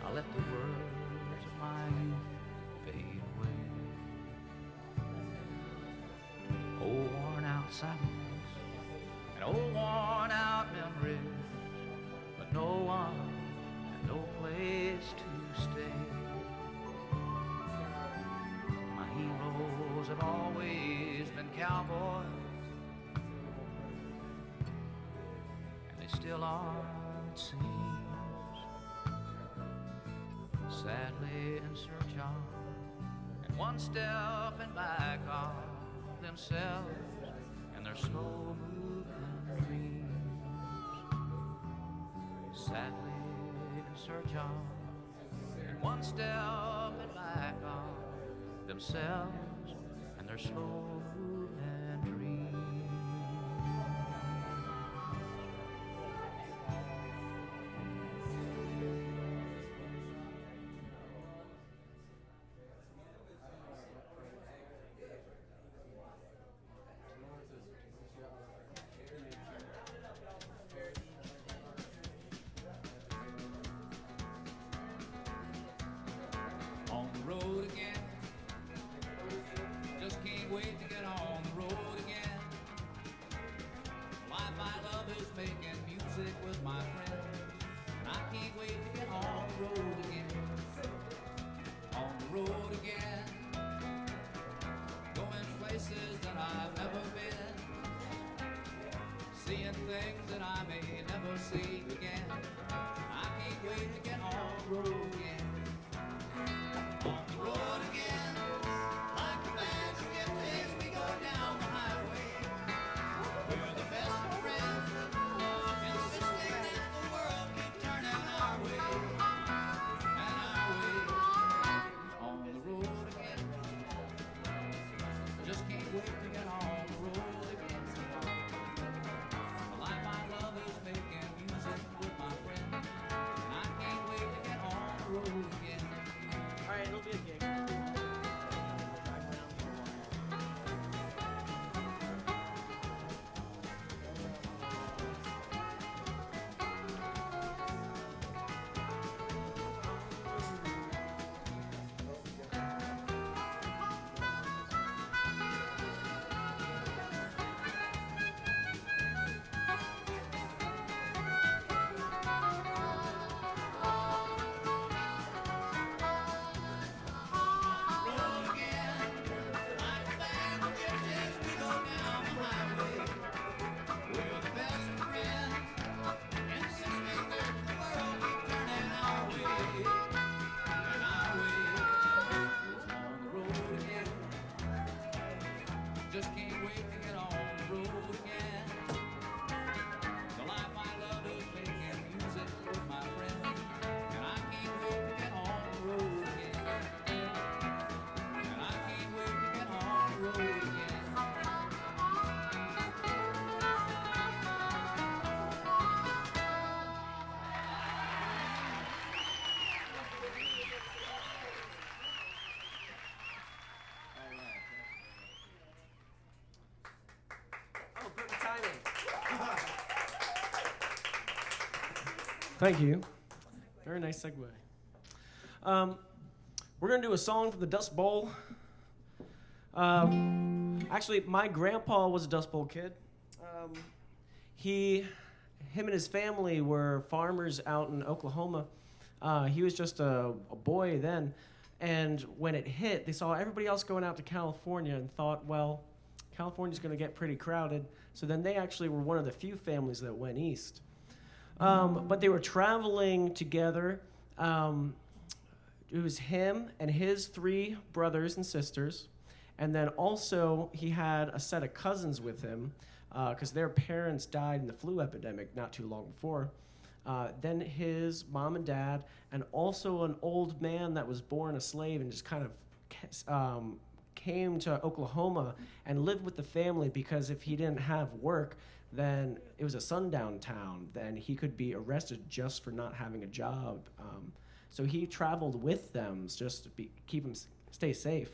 I let the words of my youth fade away. Old worn out saddles and old worn out memories, but no one and no place to stay. My heroes have always been cowboys, and they still are, it seems. Sadly in search of and one step in back of themselves and their slow moving dreams. Sadly in search of and one step in back of themselves and their slow moving dreams. On the road again, just can't wait to get on the road again. Life I love is making music with my friends, and I can't wait to get on the road again. On the road again, going places that I've never been, seeing things that I may never see again. I can't wait to get on the road again. On the road again, like the basket as we go down the highway. We're the best of friends, insisting that the world keep turning our way, and our way. On the road again, just can't wait to get on the road again. Thank you. Very nice segue. We're going to do a song from the Dust Bowl. Actually, my grandpa was a Dust Bowl kid. Him and his family were farmers out in Oklahoma. He was just a boy then. And when it hit, they saw everybody else going out to California and thought, well, California's going to get pretty crowded. So then they actually were one of the few families that went east. But they were traveling together. It was him and his 3 brothers and sisters. And then also he had a set of cousins with him because their parents died in the flu epidemic not too long before. Then his mom and dad, and also an old man that was born a slave and just kind of came to Oklahoma and lived with the family because if he didn't have work, then it was a sundown town. Then he could be arrested just for not having a job. So he traveled with them just to keep him stay safe.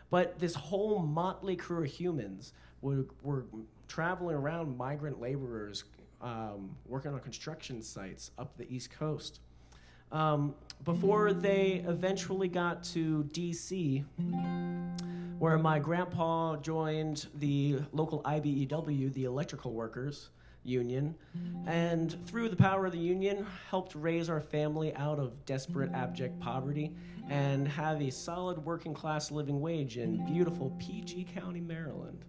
But this whole motley crew of humans were traveling around, migrant laborers, working on construction sites up the East Coast. Before they eventually got to D.C., where my grandpa joined the local IBEW, the Electrical Workers Union, and through the power of the union, helped raise our family out of desperate, abject poverty and have a solid working class living wage in beautiful PG County, Maryland.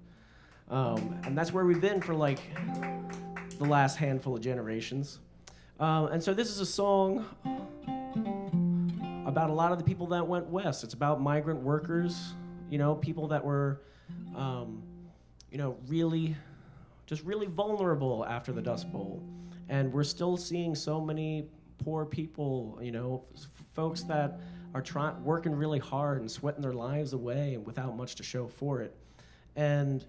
And that's where we've been for like the last handful of generations. And so this is a song about a lot of the people that went west. It's about migrant workers, people that were, really vulnerable after the Dust Bowl. And we're still seeing so many poor people, folks that are working really hard and sweating their lives away and without much to show for it. And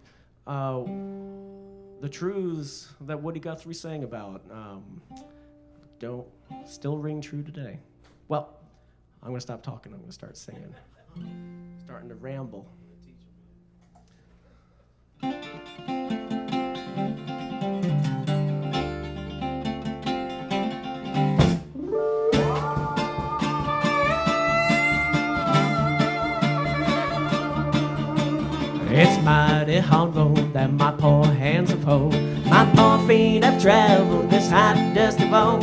the truths that Woody Guthrie sang about don't still ring true today. Well, I'm going to stop talking. I'm going to start singing. Starting to ramble. It's mighty hard road that my poor hands have hold. My poor feet have traveled this hot, dusty road.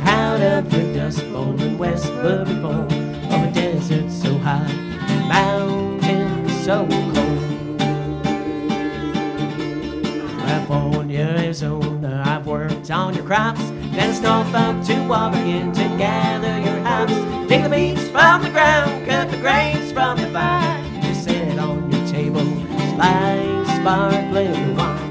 Out of the Dust Bowl in westward before, of a desert so high, mountains so cold. California, Arizona, I've worked on your crops. Then it's north up to Oregon to gather your hops. Dig the beets from the ground, cut the grapes from the vine. Just sit on your table, slice sparkling wine.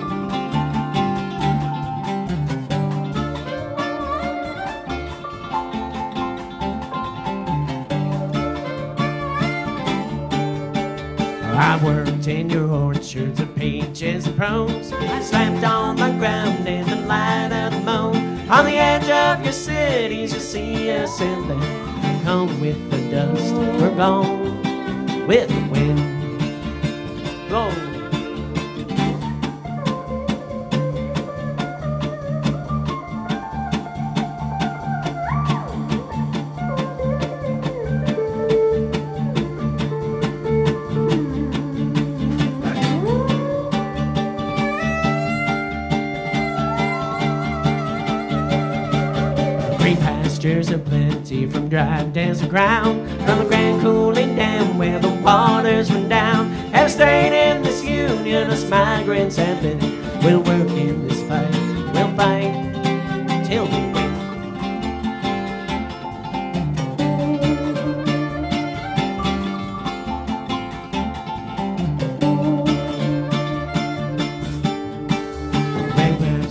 I worked in your orchards of peaches and prunes. I slept on the ground in the light of the moon. On the edge of your cities, you see us in there. Come with the dust, we're gone with the wind. Go. And plenty from dry desert ground, from the Grand Coulee Dam where the waters run down. Have stayed in this union, us migrants have been. We'll work in this fight, we'll fight till we win.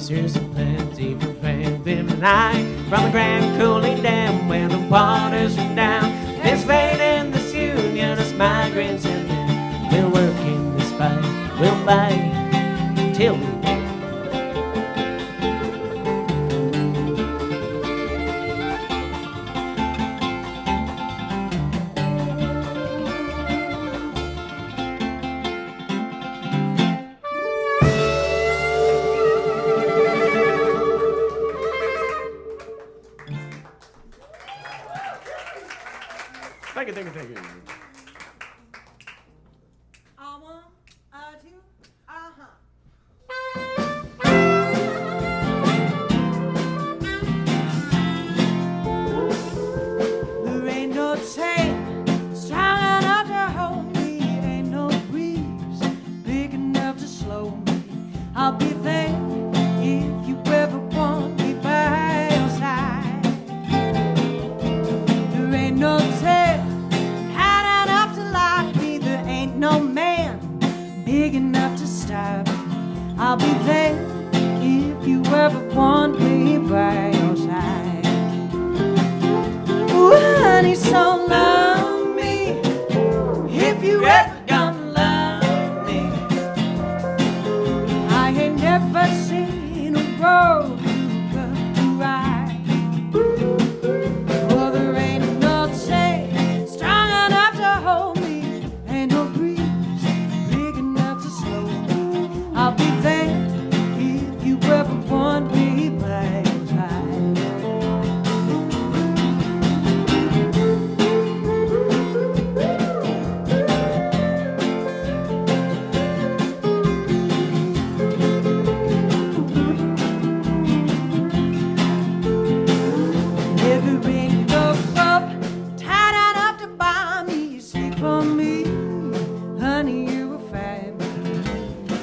There's plenty from Fayetteville and I. From the Grand Coulee Dam where the waters run down. There's fate in this union, us migrants have been. We'll work in this fight, we'll fight till we win. thank you. One, two, There ain't no chain strong enough to hold me. Ain't no breeze big enough to slow me. I'll be there if you ever want me by your side. There ain't no tail high enough to lock me. There ain't no man big enough to stop me. I'll be there if you ever want me by your side. Ooh, honey, so love me if you ever gonna love me. I ain't never seen a road you could ride. Oh, there ain't no chain strong enough to hold me. Ain't no breeze big enough to slow me. I'll be there if you ever want me by your side. Never ain't no rope tight enough to bind me. You sleep on me, honey, you will find me.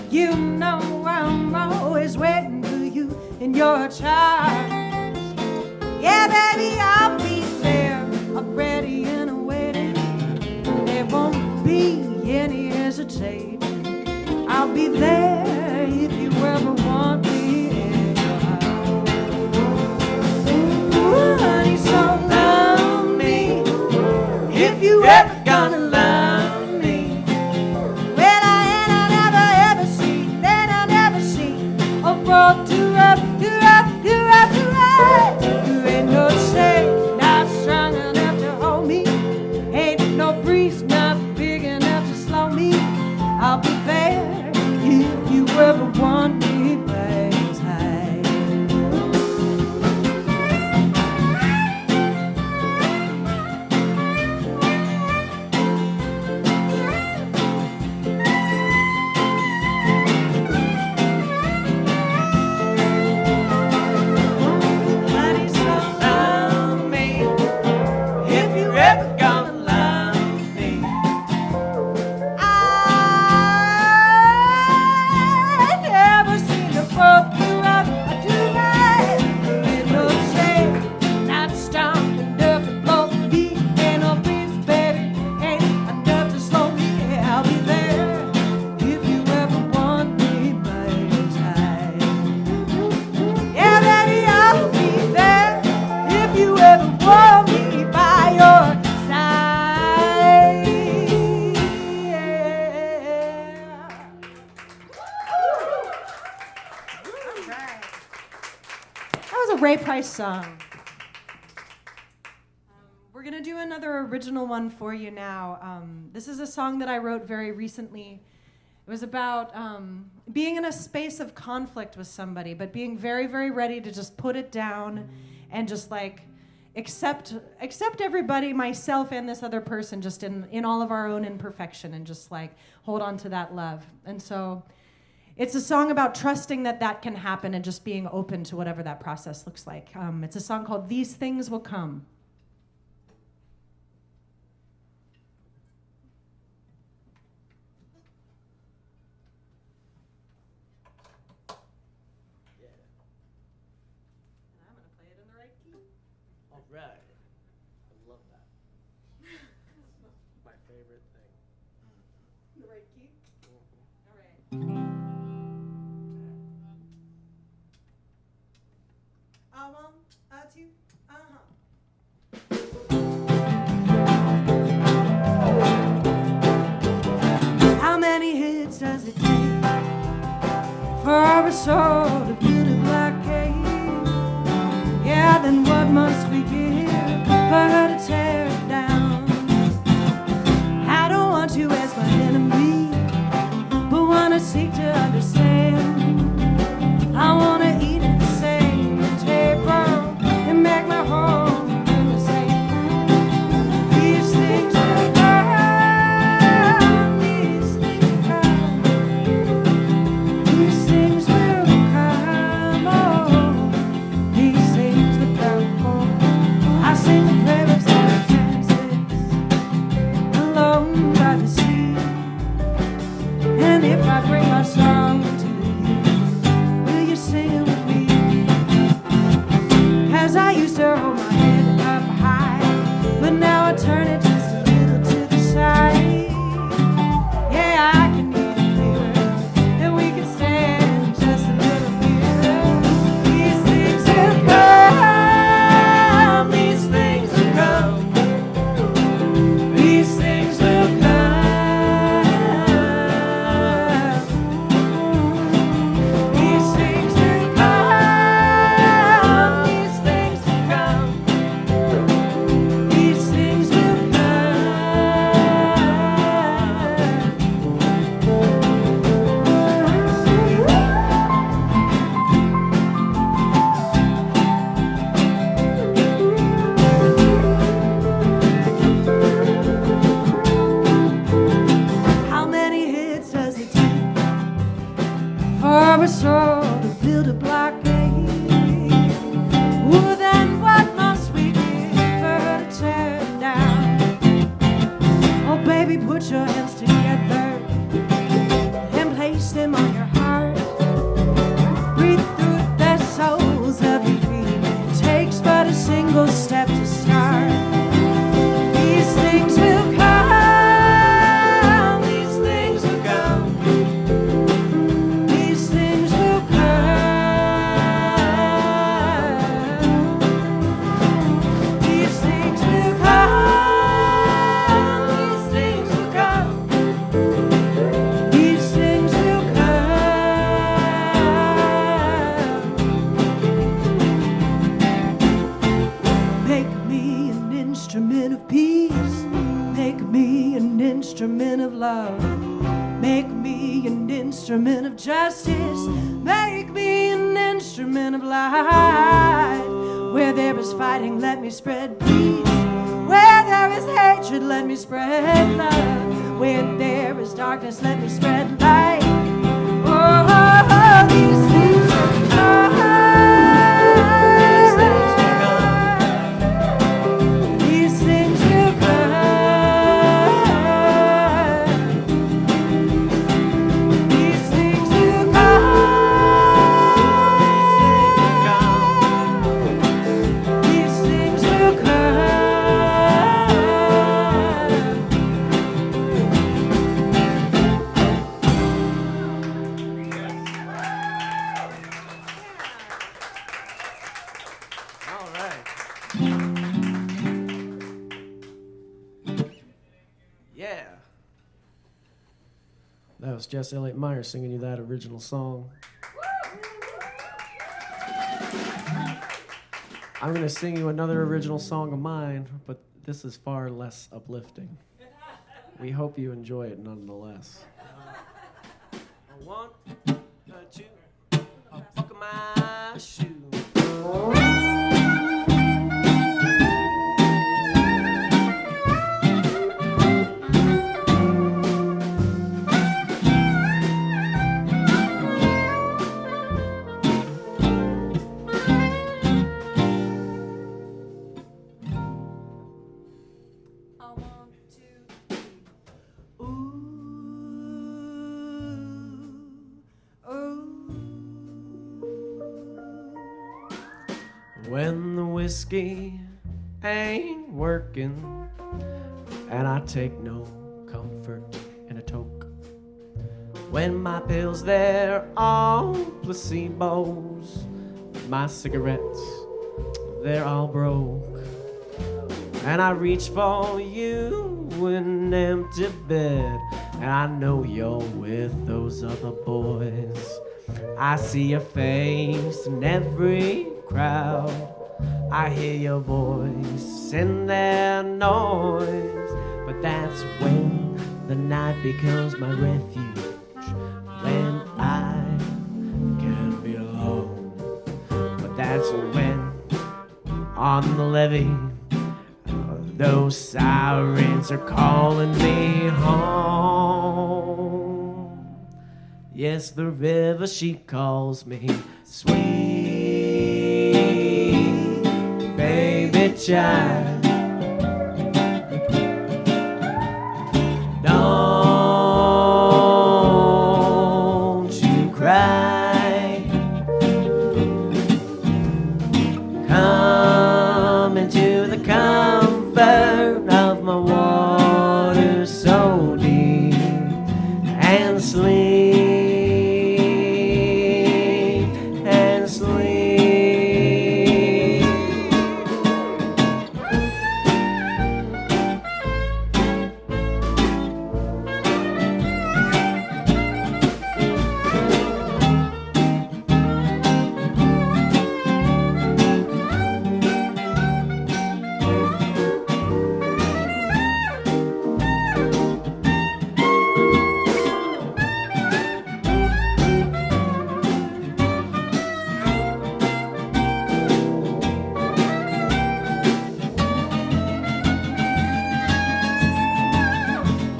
You know I'm always waiting for you in your charms. Yeah, baby, I'll be there. I'm ready and waiting. There won't be any hesitation. I'll be there if you ever want me in your house. Ooh, honey, so love me if you ever gonna love me. Well, I never ever seen, then I never seen a road too rough, too rough, too rough, too rough. There ain't no shade not strong enough to hold me. Ain't no breeze not big enough to slow me. I'll be there if you ever want me by your side. Honey, so love me if you ever gonna love me. I never seen a boat too rough or too wide. Ain't no shade not strong enough to blow me. Ain't no breeze, baby, ain't enough to slow me. I'll be there if you ever want me by your side. Yeah, baby, I'll be there if you ever want me by your side. That was a Ray Price song. We're gonna do another original one for you now. This is a song that I wrote very recently. It was about being in a space of conflict with somebody, but being very, very ready to just put it down and just like accept everybody, myself and this other person, just in all of our own imperfection, and just like hold on to that love. And so it's a song about trusting that that can happen and just being open to whatever that process looks like. It's a song called These Things Will Come. And I'm gonna play it in the right key. All right. I love that. My favorite thing. The right key? All right. One, two, How many hits does it take for a soul to build a blockade? Yeah, then what must we give for her to tear it down? I don't want you as my enemy, but wanna seek to understand. I wanna eat at the same table and make my home in the same. These things build a blockade. Ooh, then what must we give for her to tear it down? Oh, baby, put your hands together and place them on your heart. Breathe through the soles of your feet. It takes but a single step to start. These things will come. These things will come. These things will come. These things will come. These things will come. These things will come. Make me an instrument of peace. Make me an instrument of love. Make me an instrument of justice. Make me an instrument of light. Where there is fighting, let me spread peace. Where there is hatred, let me spread love. Where there is darkness, let me spread light. Oh, these things will come. These things will come. These things will come. These things will come. All right. Yeah. That was Jess Elliott Meyer singing you that original song. I'm going to sing you another original song of mine, but this is far less uplifting. We hope you enjoy it nonetheless. One, two, buckle my shoe. When the whiskey ain't working and I take no comfort in a toke. When my pills, they're all placebos. My cigarettes, they're all broke. And I reach for you in an empty bed, and I know you're with those other boys. I see your face in every crowd. I hear your voice in their noise. But that's when the night becomes my refuge, when I can be alone. But that's when on the levee those sirens are calling me home. Yes, the river, she calls me sweet baby child. Don't you cry. Come into the comfort of my water so deep and sleep and sleep.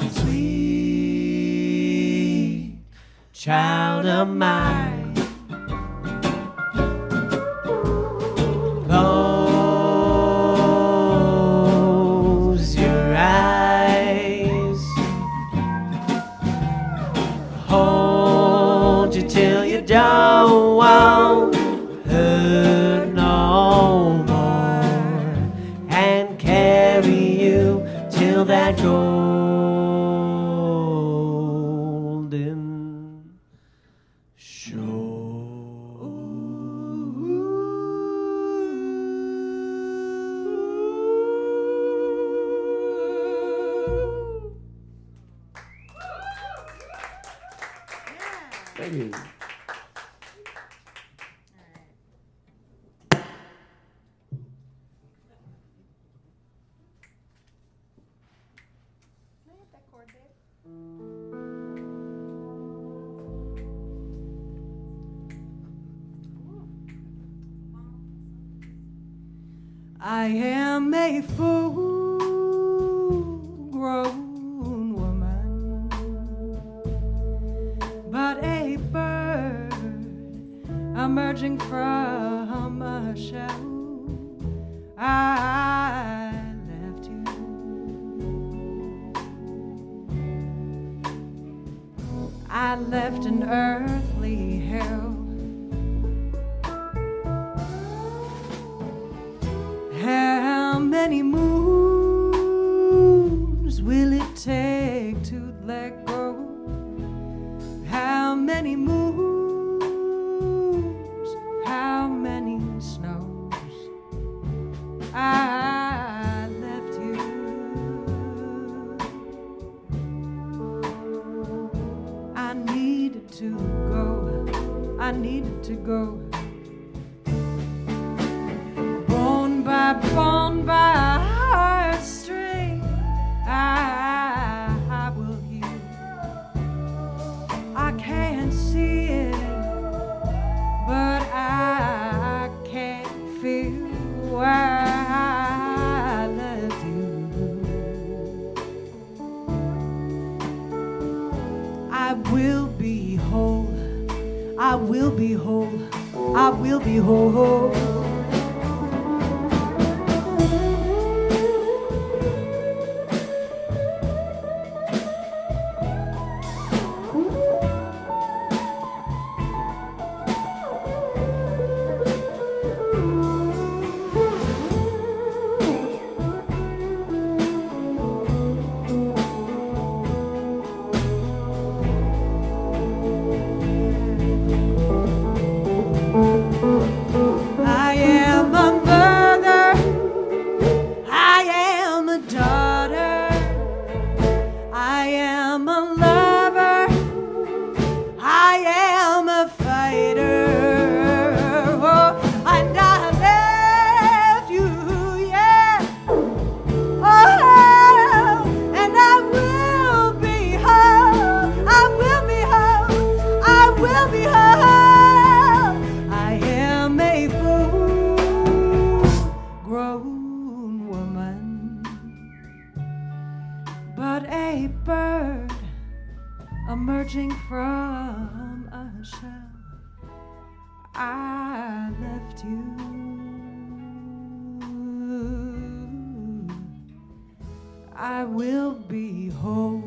Sweet child of mine, I am a full-grown woman, but a bird emerging from a shell. I left you. I left an earthly hell. How many moons will it take to let go? How many moons? How many snows? I left you. I needed to go. I needed to go. Born by heartstring, I will heal. I can't see it, but I can't feel why I left you. I will be whole. I will be whole. I will be whole. I am a mother, I am a daughter, I am a lover, I am a fighter. Oh, and I left you, yeah. Oh, and I will be whole, I will be whole, I will be whole. I am a full-grown woman, but a bird emerging from a shell. I left you. I will be whole.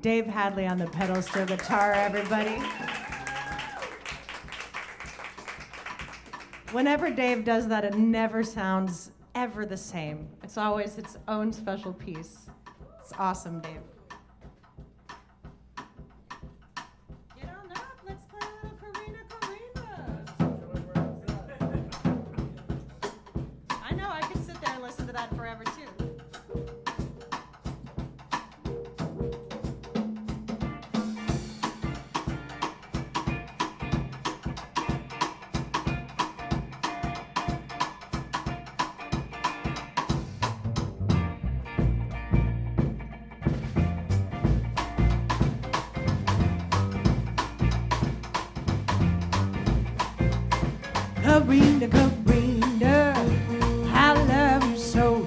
Dave Hadley on the pedal steel guitar, everybody. Whenever Dave does that, it never sounds ever the same. It's always its own special piece. It's awesome, Dave. Get on up, let's play a little Karina Karina. I know, I could sit there and listen to that forever too. Karina, Karina, I love you so.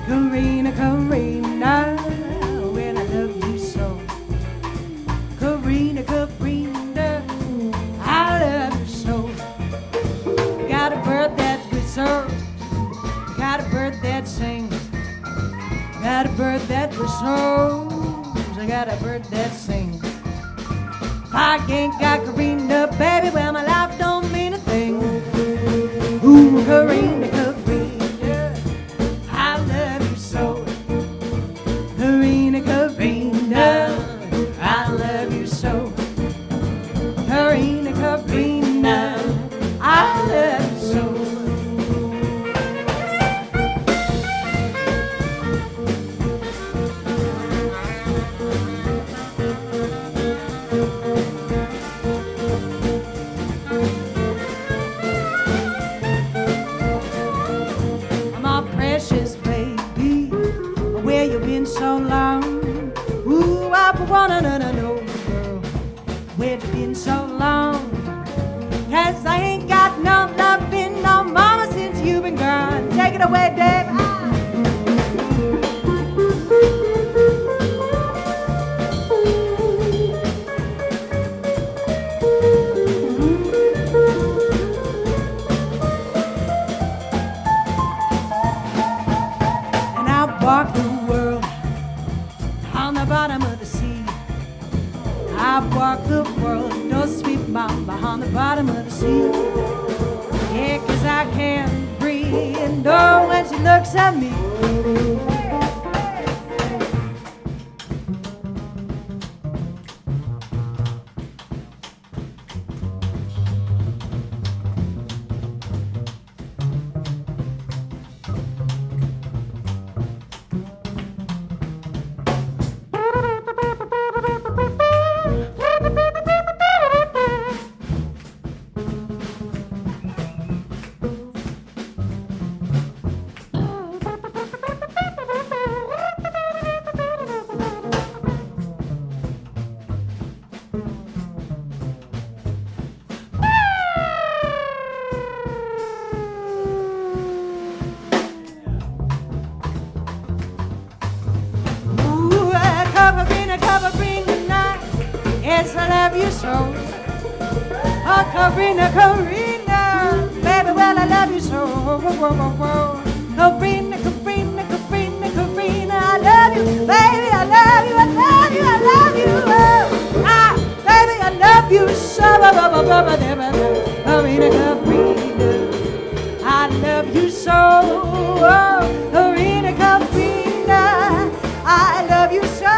Karina, Karina, when I love you so. Karina, Karina, I love you so. Got a bird that whistles, got a bird that sings, got a bird that whistles, I got a bird that sings. If I ain't got Karina, baby, well, my life don't mean a thing. Ooh, Karina, Karina, I love you so. Karina, Karina, I love you so. Karina, Karina, I love you so. So long, ooh, I wanna know, girl, where'd you been so long? 'Cause I ain't got no loving, no mama, since you've been gone. Take it away, Dave. And I walk the world on the bottom of the sea. I walk the world, no sweet mama, on the bottom of the sea. Yeah, 'cause I can't breathe, no, when she looks at me. Yes, I love you so. Oh, Karina, Karina, baby, well, I love you so. Karina, Karina, Karina, Karina, I love you, baby, I love you, I love you, I love you. Oh, baby, I love you so. Karina, Karina, I love you so. Oh, Karina, Karina, I love you so.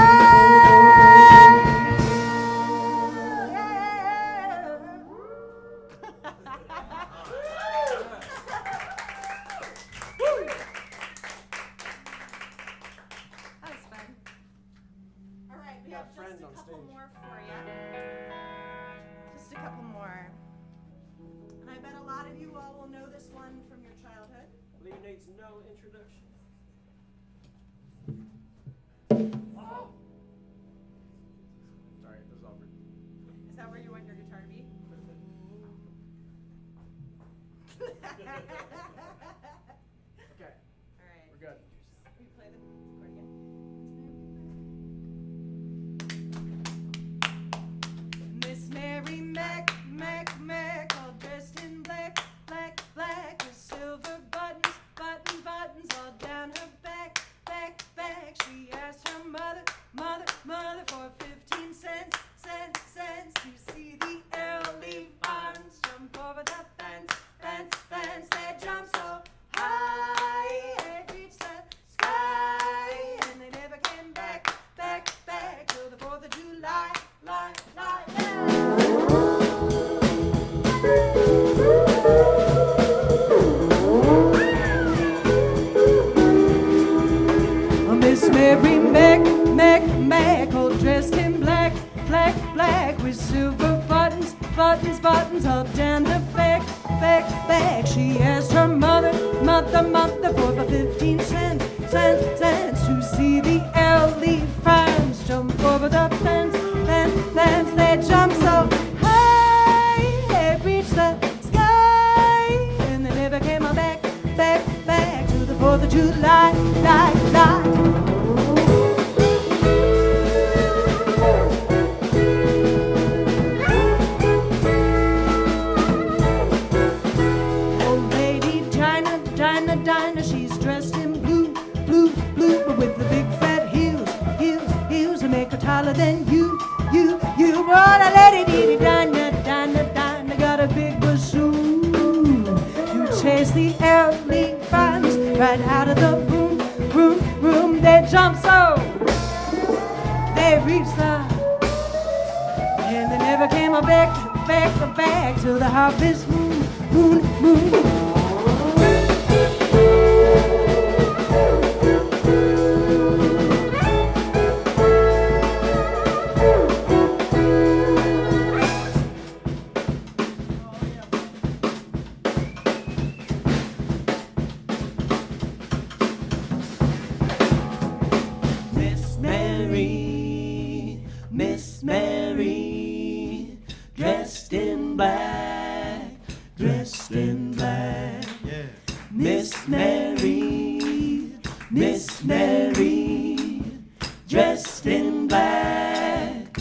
Just a couple more. And I bet a lot of you all will know this one from your childhood. Lee needs no introduction. Sorry, it was over. Is that where you want your guitar to be? Okay, All right. we're good. Will you play the chord again? Miss Mary Mac, Mac, Mac, all dressed in black, black, black, with silver buttons, buttons, all down her back, back, back. She asked her mother Mary Mac, all dressed in black, with silver buttons, all down her back. She asked her mother for 15 cents to see the elephants jump over the fence. They jump so high, they reached the sky, and they never came back to the 4th of July. Old lady Dinah, she's dressed in blue, but with the big fat heels that make her taller than you. Brought a lady Dinah, got a big bassoon to chase the elephants right out of the room. They jump so they reached the, and they never came back till the harvest moon. Miss Mary, dressed in black. Yeah. Miss Mary, dressed in black.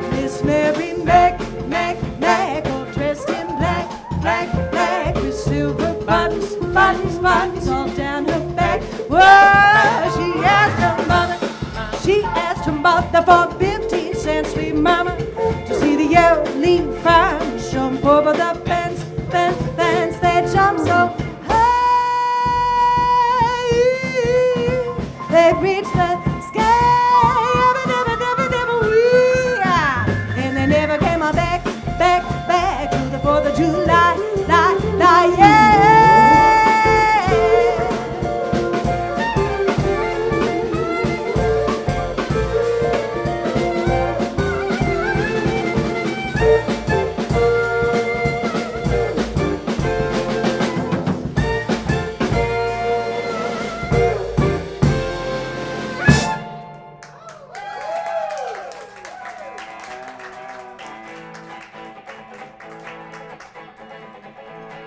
Miss Mary Mac, all dressed in black, with silver buttons, all down her back. Whoa, she asked her mother for 15 cents, sweet mama, to see the elephants jump over the fence. They jump so high, they reach the sky, and they never came back to the 4th of July, yeah.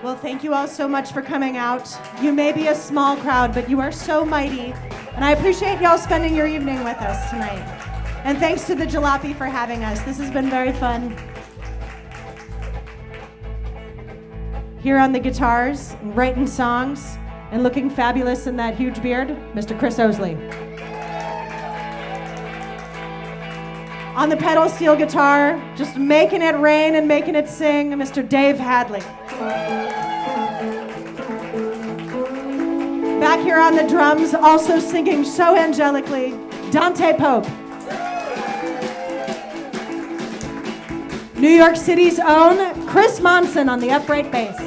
Well, thank you all so much for coming out. You may be a small crowd, but you are so mighty. And I appreciate y'all spending your evening with us tonight. And thanks to the Jalopy for having us. This has been very fun. Here on the guitars, writing songs, and looking fabulous in that huge beard, Mr. Chris Osley. On the pedal steel guitar, just making it rain and making it sing, Mr. Dave Hadley. Back here on the drums, also singing so angelically, Dante Pope. New York City's own Chris Monson on the upright bass.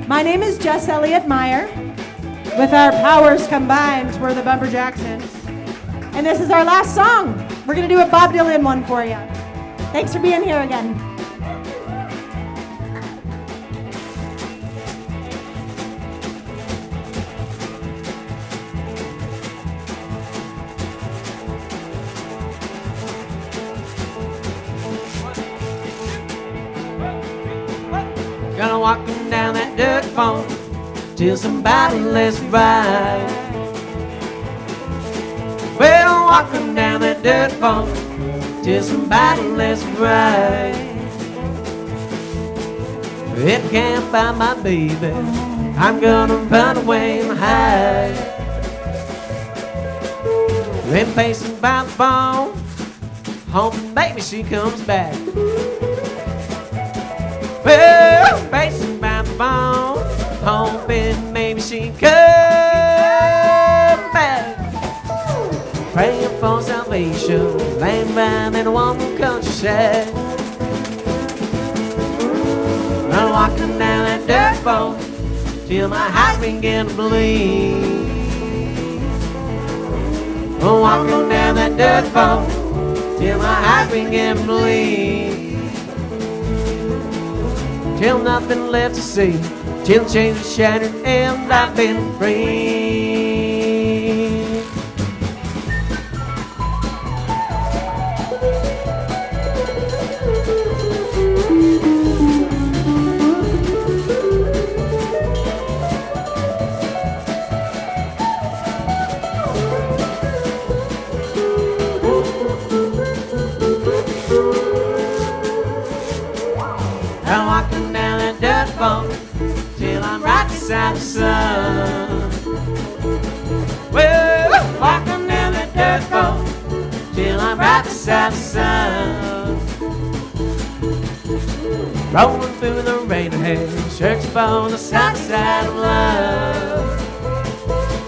My name is Jess Elliott Meyer. With our powers combined, we're the Bumper Jacksons. And this is our last song. We're gonna do a Bob Dylan one for you. Thanks for being here again. Gonna walk down that dirt phone till somebody lets ride. Well, walking down that dirt phone till somebody lets ride. If I can't find my baby, I'm gonna run away and hide. Been pacing by the phone, hoping maybe she comes back. laying round in a warm countryside. I'm walking down that dirt road till my eyes begin to bleed. I'm walking down that dirt road till my eyes begin to bleed. Till nothing left to see, till chains are shattered and I've been free. I'm walking down that dirt road till I'm right beside the sun. Well, walking down that dirt road till I'm right beside the sun. Rolling through the rain ahead, searching for the sunset of love.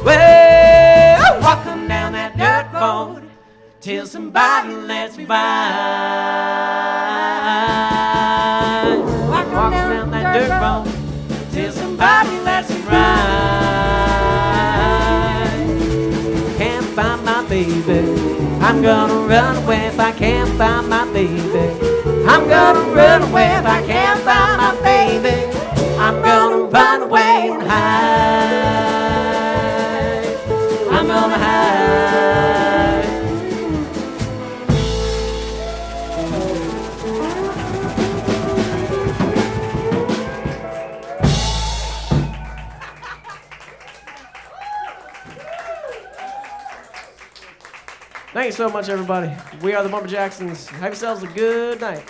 Well, walking down that dirt road till somebody lets me ride. Walking down that dirt road till somebody lets me ride. Can't find my baby, I'm gonna run away if I can't find my baby. I'm gonna run away if I can't find my baby. I'm gonna run away and hide. I'm gonna hide. Thank you so much, everybody. We are the Bumper Jacksons. Have yourselves a good night.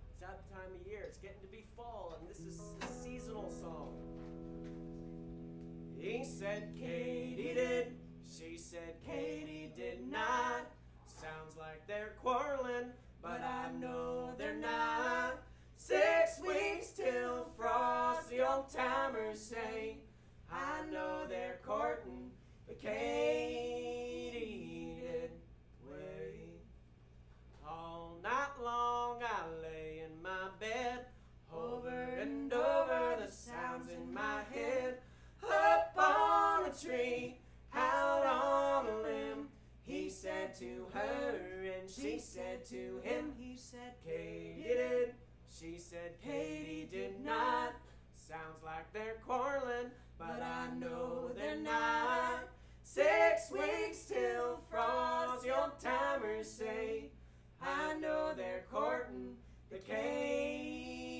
It's that time of year. It's getting to be fall, and this is a seasonal song. He said Katie did. She said Katie did not. Sounds like they're quarreling, but I know they're not. 6 weeks till frost, the old timers say. I know they're courting, but Katie did wait. All night long I lay in my bed, over and over the sounds in my head. Up on a tree, out on a limb, he said to her and she said to him. He said Katie did, she said Katie did not. Sounds like they're quarreling, but I know they're not. 6 weeks till frost, the old timers say. I know they're courting, but Katie